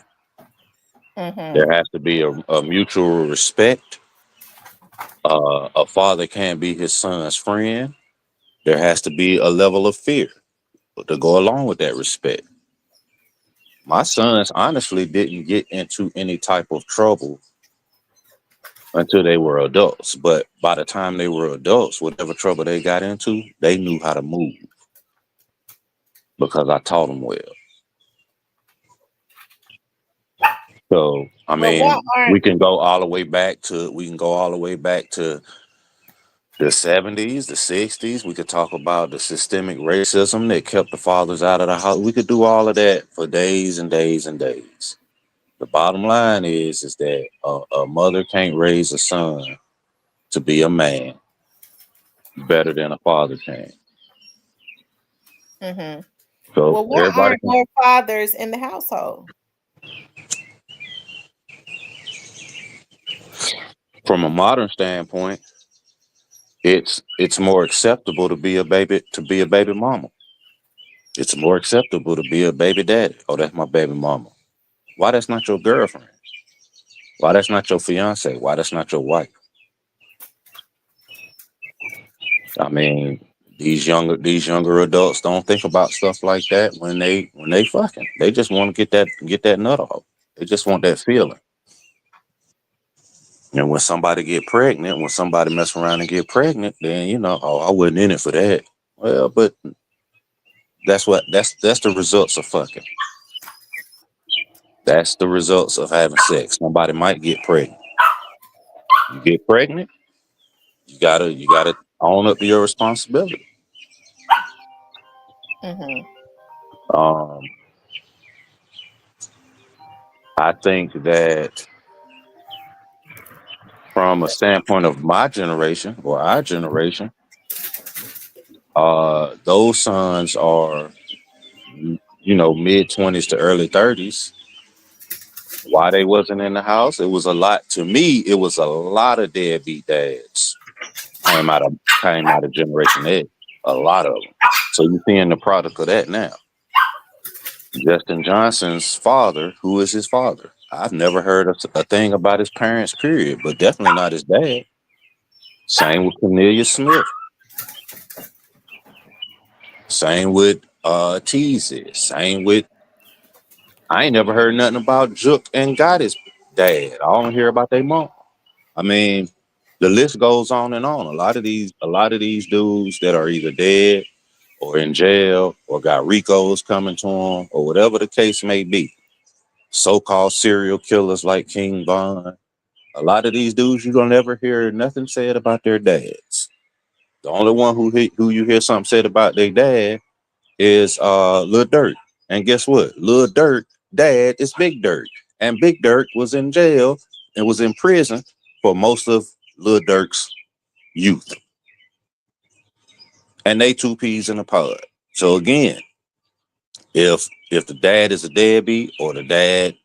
Mm-hmm. There has to be a mutual respect. A father can't be his son's friend. There has to be a level of fear to go along with that respect. My sons honestly didn't get into any type of trouble until they were adults. But by the time they were adults, whatever trouble they got into, they knew how to move because I taught them well. So, I mean, we can go all the way back to the 70s, the 60s. We could talk about the systemic racism that kept the fathers out of the house. We could do all of that for days and days and days. The bottom line is that a mother can't raise a son to be a man better than a father can. Mm-hmm. So well, why aren't more fathers in the household? From a modern standpoint, it's more acceptable to be a baby mama. It's more acceptable to be a baby daddy. Oh, that's my baby mama. Why that's not your girlfriend? Why that's not your fiance? Why that's not your wife? I mean, these younger adults don't think about stuff like that when they fucking. They just want to get that nut off. They just want that feeling. And when somebody get pregnant, when somebody mess around and get pregnant, then you know, oh, I wasn't in it for that. Well, but that's the results of fucking. That's the results of having sex. Somebody might get pregnant. You get pregnant, you gotta own up to your responsibility. Mm-hmm. I think that from a standpoint of my generation or our generation, those sons are, you know, mid-20s to early 30s. Why they wasn't in the house? It was a lot. To me, it was a lot of deadbeat dads came out of Generation X. A lot of them. So you're seeing the product of that now. Justin Johnson's father, who is his father? I've never heard a thing about his parents, period, but definitely not his dad. Same with Cornelia Smith. Same with Teasy. Same with, I ain't never heard nothing about Jook and Gotti's dad. I don't hear about their mom. I mean, the list goes on and on. A lot of these dudes that are either dead or in jail or got RICOs coming to them or whatever the case may be. So-called serial killers like King Von. A lot of these dudes, you don't ever hear nothing said about their dads. The only one who you hear something said about their dad is Lil Durk. And guess what? Lil Durk dad is Big Durk. And Big Durk was in jail and was in prison for most of Lil Durk's youth. And they two peas in a pod. So again, if the dad is a deadbeat or the dad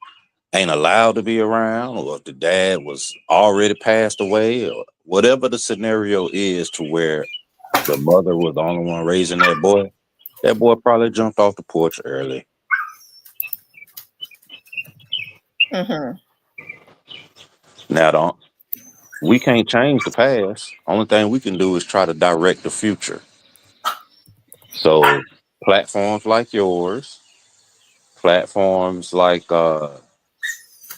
ain't allowed to be around or if the dad was already passed away or whatever the scenario is to where the mother was the only one raising that boy probably jumped off the porch early. Mm-hmm. Now, we can't change the past. Only thing we can do is try to direct the future. So platforms like yours, platforms like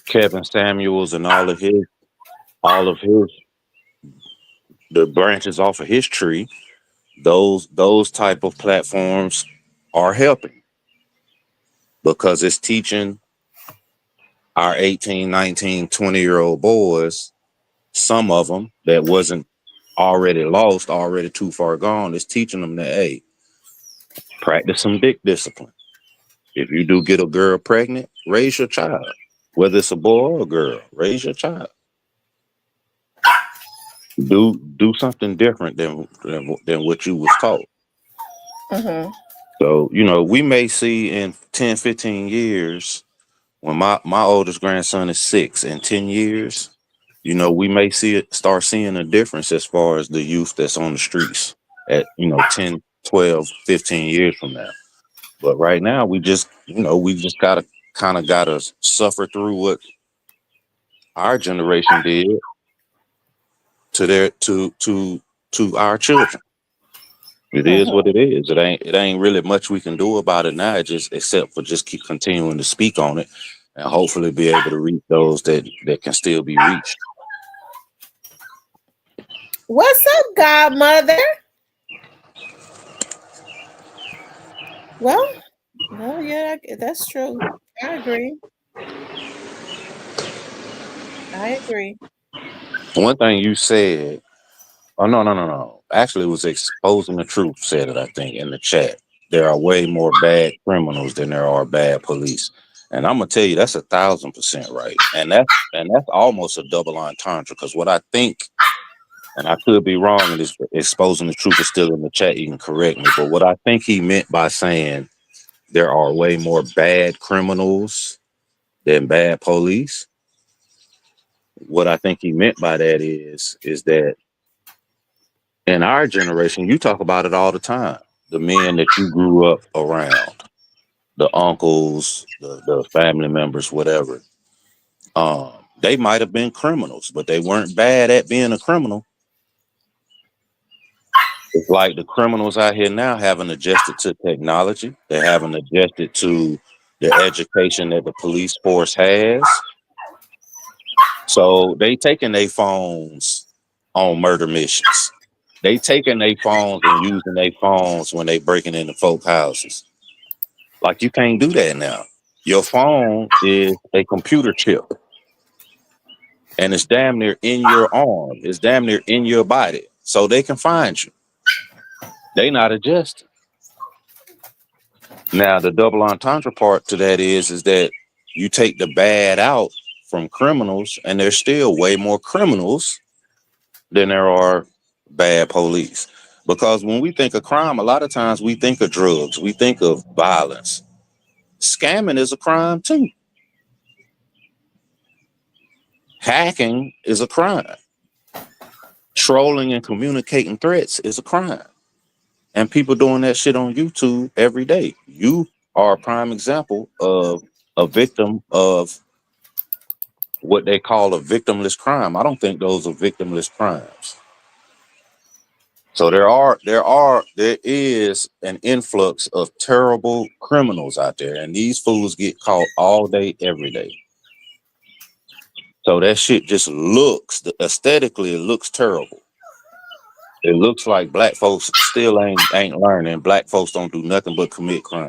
Kevin Samuels and all of his the branches off of his tree, those type of platforms are helping because it's teaching our 18, 19, 20-year-old boys, some of them that wasn't already lost, already too far gone, it's teaching them that, hey, practice some dick discipline. If you do get a girl pregnant, raise your child. Whether it's a boy or a girl, raise your child. Do something different than what you was taught. Mm-hmm. So, we may see in 10, 15 years, when my oldest grandson is 6, in 10 years, we may start seeing a difference as far as the youth that's on the streets at, 10, 12, 15 years from now. But right now, we just gotta suffer through what our generation did to our children. It is what it is. It ain't really much we can do about it now, except for just keep continuing to speak on it and hopefully be able to reach those that can still be reached. What's up, godmother? Well, yeah, that's true. I agree. One thing you said, oh, no. Actually, it was Exposing the Truth said it, I think, in the chat. There are way more bad criminals than there are bad police. And I'm gonna tell you, that's 1,000% right. And that's almost a double entendre, because what I think, and I could be wrong, and this Exposing the Truth is still in the chat, you can correct me, but what I think he meant by saying there are way more bad criminals than bad police, what I think he meant by that is that in our generation, you talk about it all the time. The men that you grew up around, the uncles, the family members, whatever, they might have been criminals, but they weren't bad at being a criminal. It's like the criminals out here now haven't adjusted to technology. They haven't adjusted to the education that the police force has. So they taking their phones on murder missions. They taking their phones and using their phones when they breaking into folk houses. Like, you can't do that now. Your phone is a computer chip. And it's damn near in your arm. It's damn near in your body. So they can find you. They not adjusting. Now, the double entendre part to that is that you take the bad out from criminals, and there's still way more criminals than there are bad police. Because when we think of crime, a lot of times we think of drugs. We think of violence. Scamming is a crime too. Hacking is a crime. Trolling and communicating threats is a crime. And people doing that shit on YouTube every day. You are a prime example of a victim of what they call a victimless crime. I don't think those are victimless crimes. So there is an influx of terrible criminals out there, and these fools get caught all day, every day. So that shit just aesthetically, it looks terrible. It looks like black folks still ain't learning. Black folks don't do nothing but commit crime.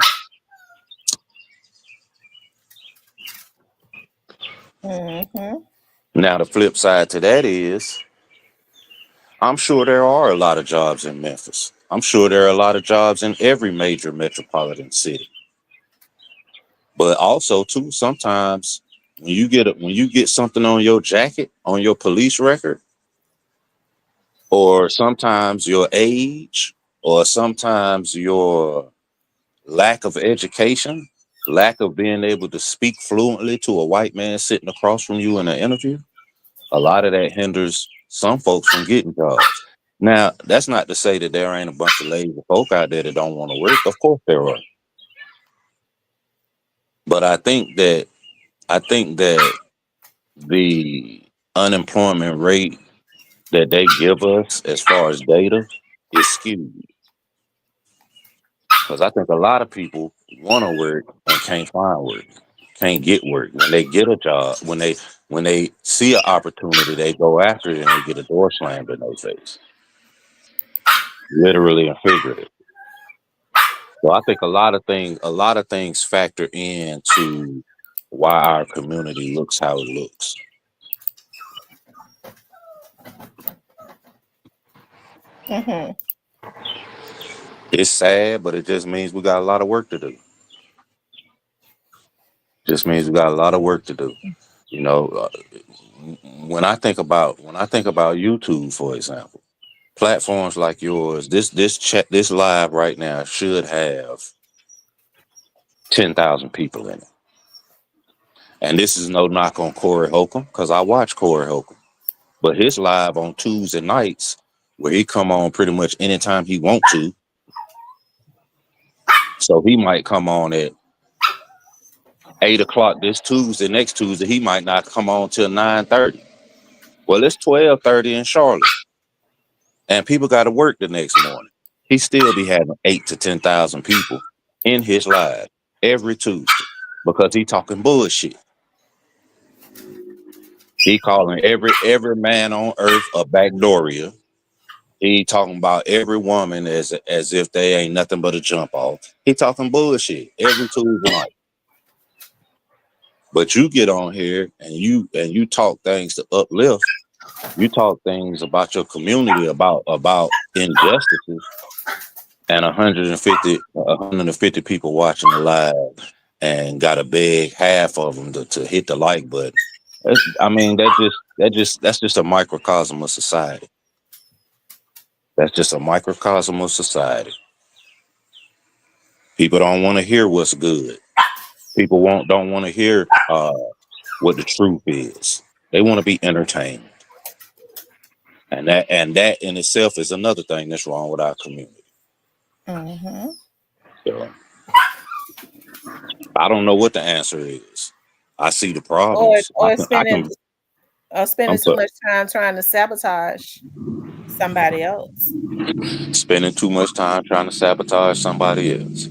Mm-hmm. Now, the flip side to that is, I'm sure there are a lot of jobs in Memphis. I'm sure there are a lot of jobs in every major metropolitan city. But also, too, sometimes when you get something on your jacket, on your police record, or sometimes your age, or sometimes your lack of education, lack of being able to speak fluently to a white man sitting across from you in an interview, a lot of that hinders some folks from getting jobs. Now, that's not to say that there ain't a bunch of lazy folk out there that don't want to work. Of course there are. But I think that the unemployment rate that they give us as far as data is skewed. Because I think a lot of people want to work and can't find work, can't get work. When they get a job, when they see an opportunity, they go after it and they get a door slammed in their face. literally and figuratively. So I think a lot of things factor into why our community looks how it looks. Mm-hmm. It's sad, but it just means we got a lot of work to do. Just means we got a lot of work to do. You know, when I think about YouTube, for example, platforms like yours, this live right now should have 10,000 people in it. And this is no knock on Corey Holcomb, because I watch Corey Holcomb, but his live on Tuesday nights, where he come on pretty much anytime he want to. So he might come on at 8 o'clock this Tuesday. Next Tuesday, he might not come on till 9:30. Well, it's 12:30 in Charlotte, and people got to work the next morning. He still be having 8 to 10,000 people in his live every Tuesday because he talking bullshit. He calling every man on earth a backdooria. He talking about every woman as if they ain't nothing but a jump off. He talking bullshit every Tuesday night. But you get on here and you talk things to uplift. You talk things about your community, about injustices, and 150 people watching the live, and got to beg half of them to hit the like button. That's just a microcosm of society. That's just a microcosm of society. People don't want to hear what's good. People don't want to hear what the truth is. They want to be entertained. And that in itself is another thing that's wrong with our community. Mm-hmm. So I don't know what the answer is. I see the problems. Or spending I'm too much time trying to sabotage somebody else. spending too much time trying to sabotage somebody else.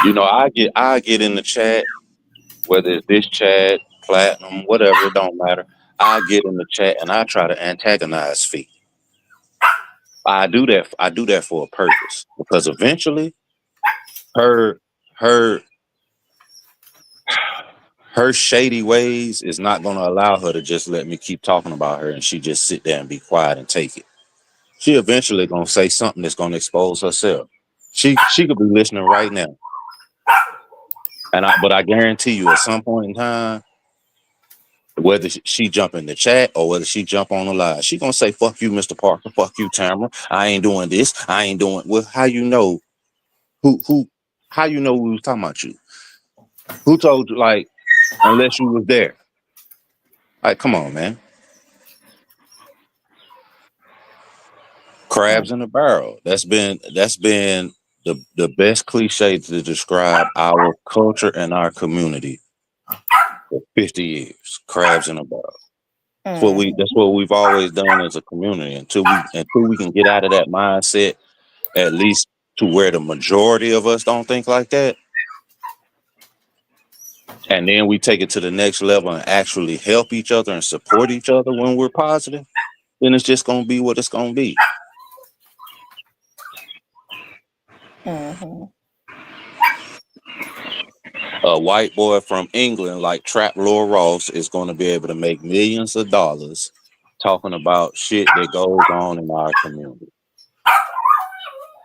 You know, I get in the chat, whether it's this chat, platinum, whatever, it don't matter. I get in the chat and I try to antagonize Fee. I do that for a purpose, because eventually her shady ways is not going to allow her to just let me keep talking about her and she just sit there and be quiet and take it. She eventually going to say something that's going to expose herself. She could be listening right now. But I guarantee you, at some point in time, whether she jump in the chat or whether she jump on the live, she gonna say, "Fuck you, Mr. Parker. Fuck you, Tamara. I ain't doing this. I ain't doing." Well, how you know who? How you know we was talking about you? Who told you? Like, unless you was there. Like, come on, man. Crabs in a barrel. That's been the best cliche to describe our culture and our community for 50 years. Crabs in a barrel. That's what we've always done as a community until we can get out of that mindset, at least to where the majority of us don't think like that. And then we take it to the next level and actually help each other and support each other when we're positive. Then it's just going to be what it's going to be. Mm-hmm. A white boy from England like Trap Lord Ross is going to be able to make millions of dollars talking about shit that goes on in our community.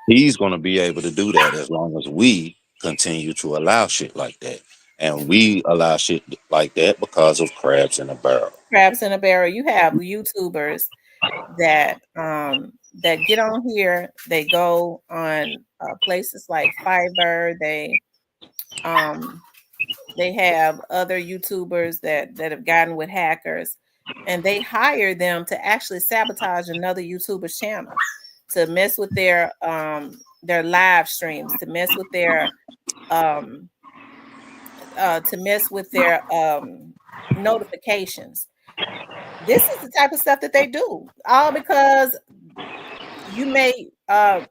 He's going to be able to do that as long as we continue to allow shit like that. And we allow shit like that because of crabs in a barrel. Crabs in a barrel. You have YouTubers that get on here. They go on places like Fiverr. They have other YouTubers that have gotten with hackers, and they hire them to actually sabotage another YouTuber's channel, to mess with their live streams, to mess with their notifications. This is the type of stuff that they do, all because you may have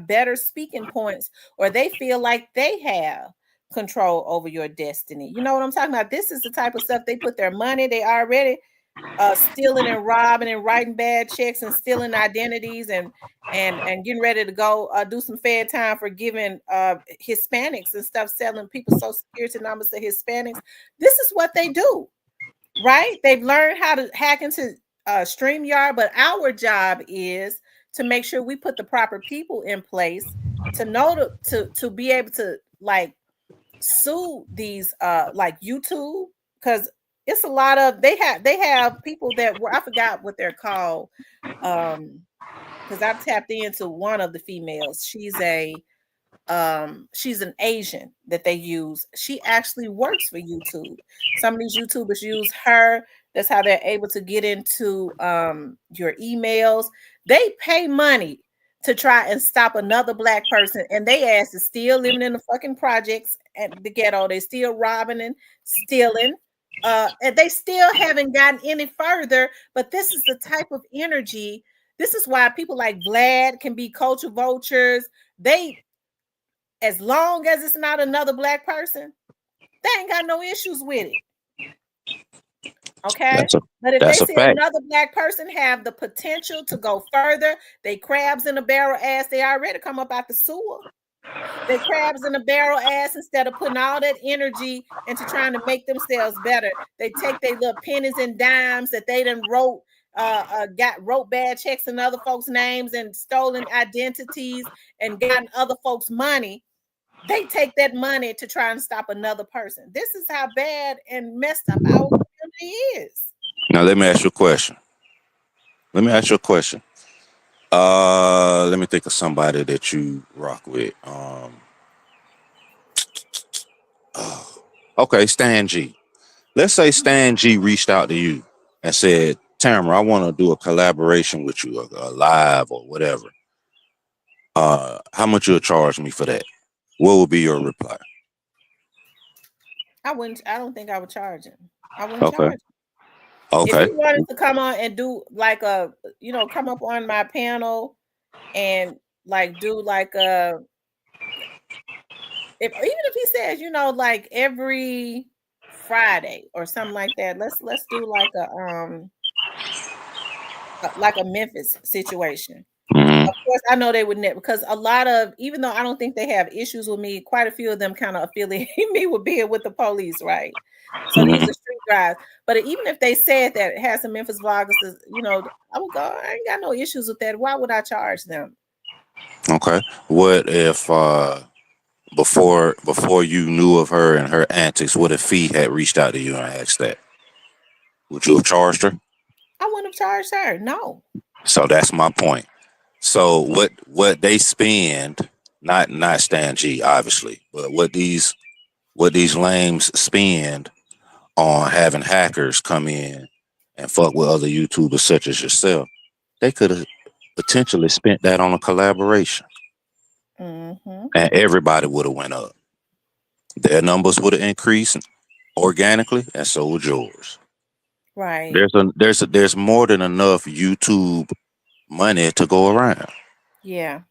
better speaking points, or they feel like they have control over your destiny. You know what I'm talking about? This is the type of stuff they put their money. They already stealing and robbing and writing bad checks and stealing identities and getting ready to go do some fair time for giving Hispanics and stuff, selling people Social Security numbers to Hispanics. This is what they do, right? They've learned how to hack into StreamYard, but our job is to make sure we put the proper people in place to know to be able to like sue these like YouTube, because it's a lot of they have people that were, I forgot what they're called, because I've tapped into one of the females. She's an Asian that they use. She actually works for YouTube. Some of these YouTubers use her. That's how they're able to get into your emails. They pay money to try and stop another Black person, and they ass is still living in the fucking projects at the ghetto. They still robbing and stealing, and they still haven't gotten any further. But this is the type of energy. This is why people like Vlad can be culture vultures. They, as long as it's not another Black person, they ain't got no issues with it. Okay, but if they see another Black person have the potential to go further, they crabs in a barrel ass. They already come up out the sewer. They crabs in a barrel ass. Instead of putting all that energy into trying to make themselves better, they take their little pennies and dimes that they done wrote bad checks in other folks' names and stolen identities and gotten other folks' money. They take that money to try and stop another person. This is how bad and messed up our community is. Now let me ask you a question. Let me think of somebody that you rock with. Okay, Stan G. Let's say Stan G reached out to you and said, Tamara, I want to do a collaboration with you, a live or whatever. How much you'll charge me for that? What would be your reply? I don't think I would charge him. I wouldn't charge him. Okay. If he wanted to come on and do like come up on my panel and like do like even if he says, like every Friday or something like that, let's do like a Memphis situation. Of course, I know they would never, because a lot of, even though I don't think they have issues with me, quite a few of them kind of affiliate me with being with the police, right? So these are street drives. But even if they said that it has some Memphis vloggers, I would go, I ain't got no issues with that. Why would I charge them? Okay. What if before you knew of her and her antics, what if Fee had reached out to you and asked that? Would you have charged her? I wouldn't have charged her. No. So that's my point. So what they spend, not Stan G, obviously, but what these lames spend on having hackers come in and fuck with other YouTubers such as yourself, they could have potentially spent that on a collaboration. And everybody would have went up. Their numbers would have increased organically, and so would yours. Right. There's more than enough YouTube money to go around. Yeah.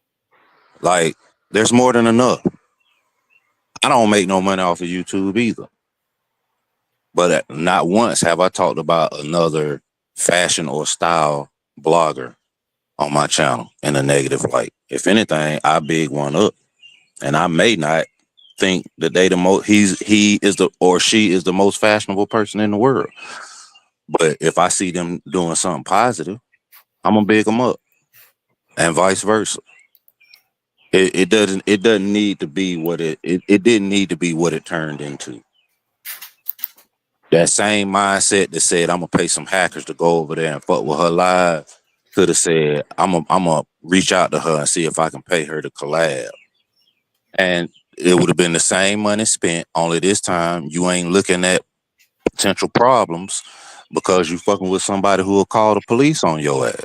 Like, there's more than enough. I don't make no money off of YouTube either. But not once have I talked about another fashion or style blogger on my channel in a negative light. If anything, I big one up. And I may not think that they he is or she is the most fashionable person in the world. But if I see them doing something positive, I'm gonna big them up. And vice versa. It doesn't need to be what it didn't need to be what it turned into. That same mindset that said I'm gonna pay some hackers to go over there and fuck with her live could have said I'm gonna reach out to her and see if I can pay her to collab. And it would have been the same money spent, only this time you ain't looking at potential problems because you fucking with somebody who will call the police on your ass.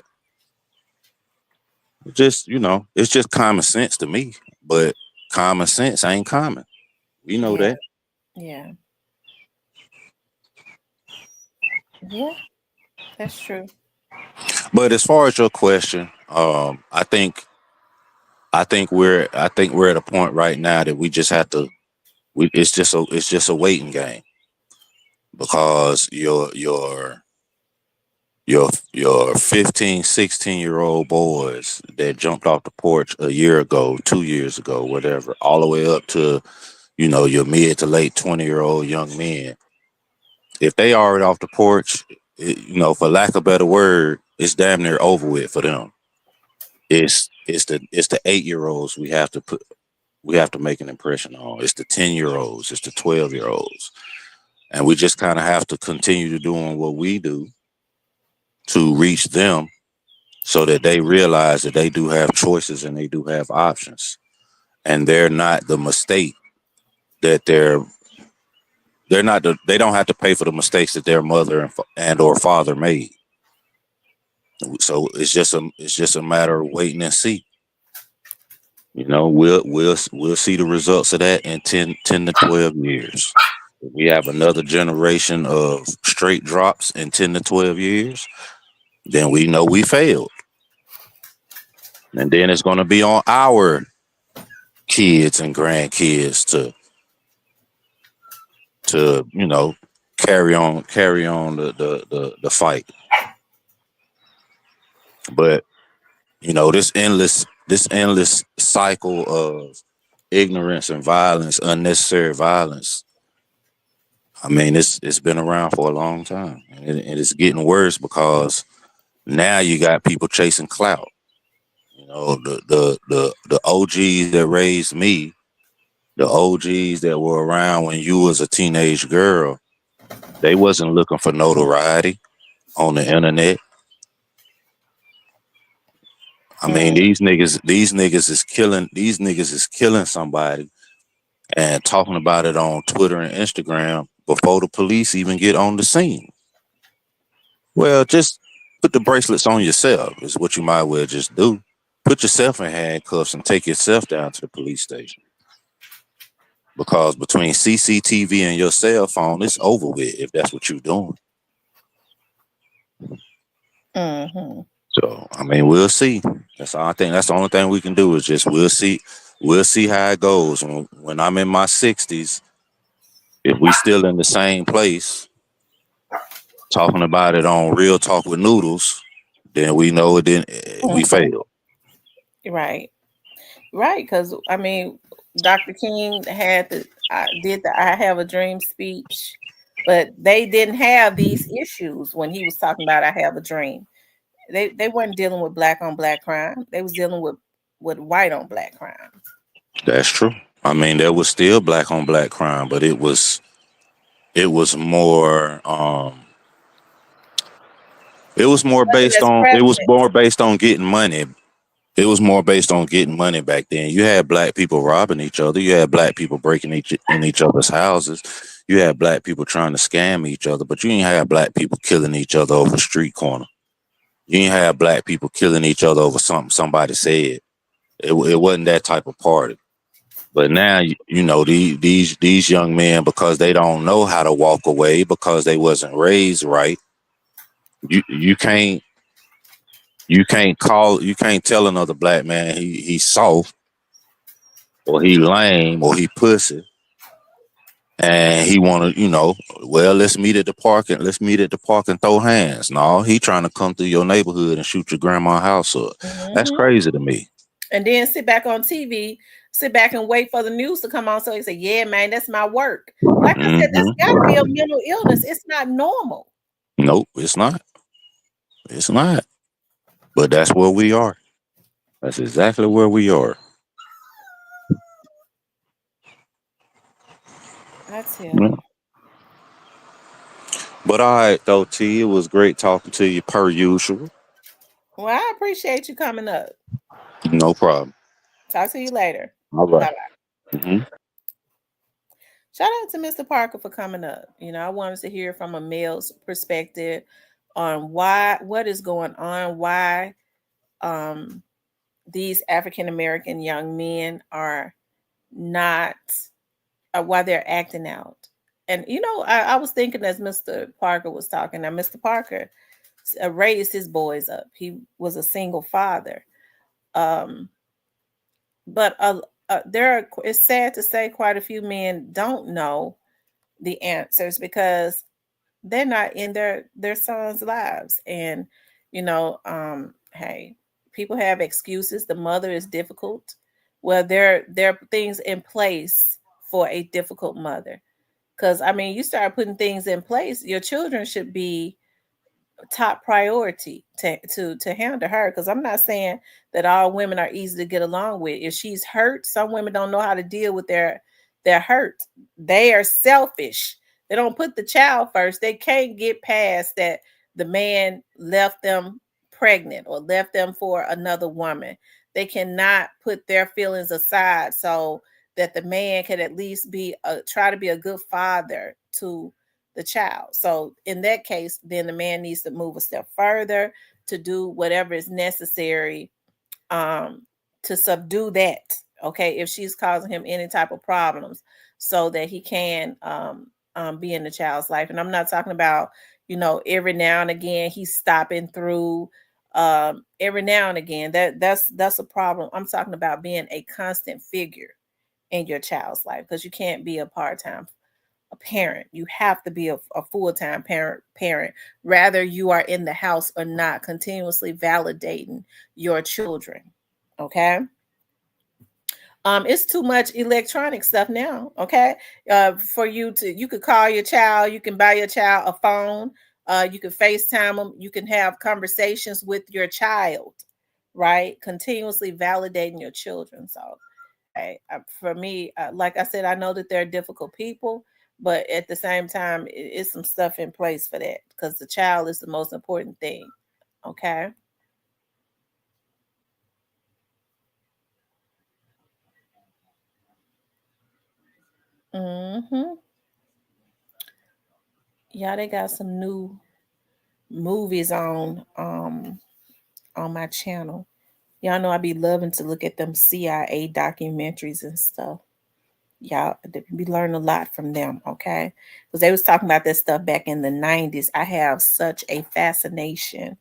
Just, it's just common sense to me, but common sense ain't common. We know that. Yeah. Yeah, that's true. But as far as your question, I think we're at a point right now that we just have to. It's just a waiting game, because your your 15, 16-year-old boys that jumped off the porch a year ago, 2 years ago, whatever, all the way up to, your mid to late 20-year-old young men. If they already off the porch, for lack of a better word, it's damn near over with for them. It's the 8-year-olds we have to make an impression on. It's the 10-year-olds, it's the 12-year-olds. And we just kind of have to continue to doing what we do to reach them so that they realize that they do have choices and they do have options. And they're not the mistake that they don't have to pay for the mistakes that their mother and or father made. So it's just a matter of waiting and see. We'll see the results of that in 10 to 12 years. If we have another generation of straight drops in 10 to 12 years, then we know we failed. And then it's going to be on our kids and grandkids to carry on the fight. But this endless cycle of ignorance and violence, unnecessary violence, I mean, it's been around for a long time, and it's getting worse because now you got people chasing clout. The OGs that raised me, the OGs that were around when you was a teenage girl, they wasn't looking for notoriety on the internet. I mean, these niggas is killing somebody and talking about it on Twitter and Instagram before the police even get on the scene. Well, just put the bracelets on yourself is what you might well just do. Put yourself in handcuffs and take yourself down to the police station. Because between CCTV and your cell phone, it's over with if that's what you're doing. Mm-hmm. So, I mean, we'll see. That's all I think. That's the only thing we can do is just we'll see. We'll see how it goes. When I'm in my 60s, if we still in the same place, talking about it on Real Talk with Noodles, then we know it didn't. We failed. Right. Because I mean, Dr. King did the "I Have a Dream" speech, but they didn't have these issues when he was talking about "I Have a Dream." They weren't dealing with black on black crime. They was dealing with white on black crime. That's true. I mean, there was still black on black crime, but it was more based on getting money. It was more based on getting money back then. You had black people robbing each other. You had black people breaking in each other's houses. You had black people trying to scam each other, but you didn't have black people killing each other over a street corner. You didn't have black people killing each other over something somebody said. It wasn't that type of party. But now, these young men, because they don't know how to walk away, because they wasn't raised right, you can't tell another black man he's soft or he lame or he pussy, and he want to, let's meet at the park and throw hands. No, he trying to come through your neighborhood and shoot your grandma's house up. That's crazy to me. And then sit back on TV, sit back and wait for the news to come on. So he said, "Yeah, man, that's my work." Like I said, that's got to be a mental illness. It's not normal. Nope, it's not. It's not. But that's where we are. That's exactly where we are. That's it. Yeah. But all right, though, T, it was great talking to you per usual. Well, I appreciate you coming up. No problem. Talk to you later. All right. Bye-bye. Mm-hmm. Shout out to Mr. Parker for coming up. I wanted to hear from a male's perspective on what is going on, why these African American young men are not, why they're acting out. And I was thinking as Mr. Parker was talking. Now, Mr. Parker raised his boys up. He was a single father, but it's sad to say quite a few men don't know the answers because they're not in their sons' lives. And hey, people have excuses. The mother is difficult. Well, there are things in place for a difficult mother. Because I mean, you start putting things in place, your children should be top priority to handle her. Because I'm not saying that all women are easy to get along with. If she's hurt, some women don't know how to deal with their hurt. They are selfish. They don't put the child first. They can't get past that the man left them pregnant or left them for another woman. They cannot put their feelings aside so that the man can at least try to be a good father to the child. So in that case, then the man needs to move a step further to do whatever is necessary to subdue that. Okay, if she's causing him any type of problems, so that he can be in the child's life. And I'm not talking about, every now and again he's stopping through. Every now and again, that's a problem. I'm talking about being a constant figure in your child's life, because you can't be a part-time parent. You have to be a full-time parent, rather you are in the house or not, continuously validating your children. Okay. It's too much electronic stuff now. Okay. You could call your child, you can buy your child a phone, you can FaceTime them, you can have conversations with your child, right? Continuously validating your children. So for me, like I said, I know that they're difficult people, but at the same time, it's some stuff in place for that, because the child is the most important thing. Okay. Yeah, they got some new movies on my channel. Y'all know I be loving to look at them CIA documentaries and stuff. Y'all be learning a lot from them, okay? Because they was talking about this stuff back in the 90s. I have such a fascination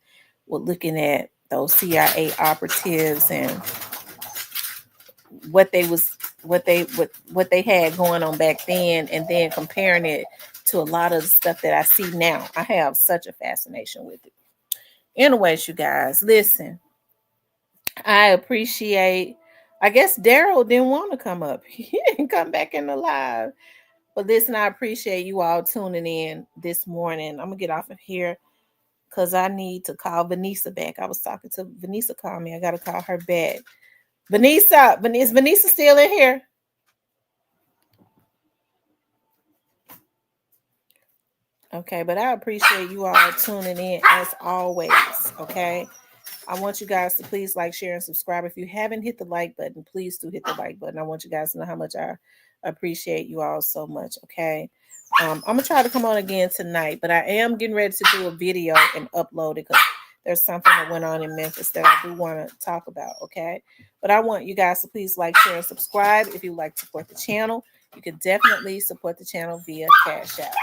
with looking at those CIA operatives and what they had going on back then, and then comparing it to a lot of the stuff that I see now. I have such a fascination with it. Anyways, you guys, listen. I appreciate. I guess Daryl didn't want to come up. He didn't come back in the live. But listen, I appreciate you all tuning in this morning. I'm gonna get off of here because I need to call Vanessa back. I was talking to Vanessa. Call me. I gotta call her back. Vanessa, is Vanessa still in here? Okay, but I appreciate you all tuning in as always. Okay. I want you guys to please like, share, and subscribe. If you haven't hit the like button, please do hit the like button. I want you guys to know how much I appreciate you all so much. Okay. I'm going to try to come on again tonight, but I am getting ready to do a video and upload it because there's something that went on in Memphis that I do want to talk about. Okay. But I want you guys to please like, share, and subscribe. If you like to support the channel, you can definitely support the channel via Cash App.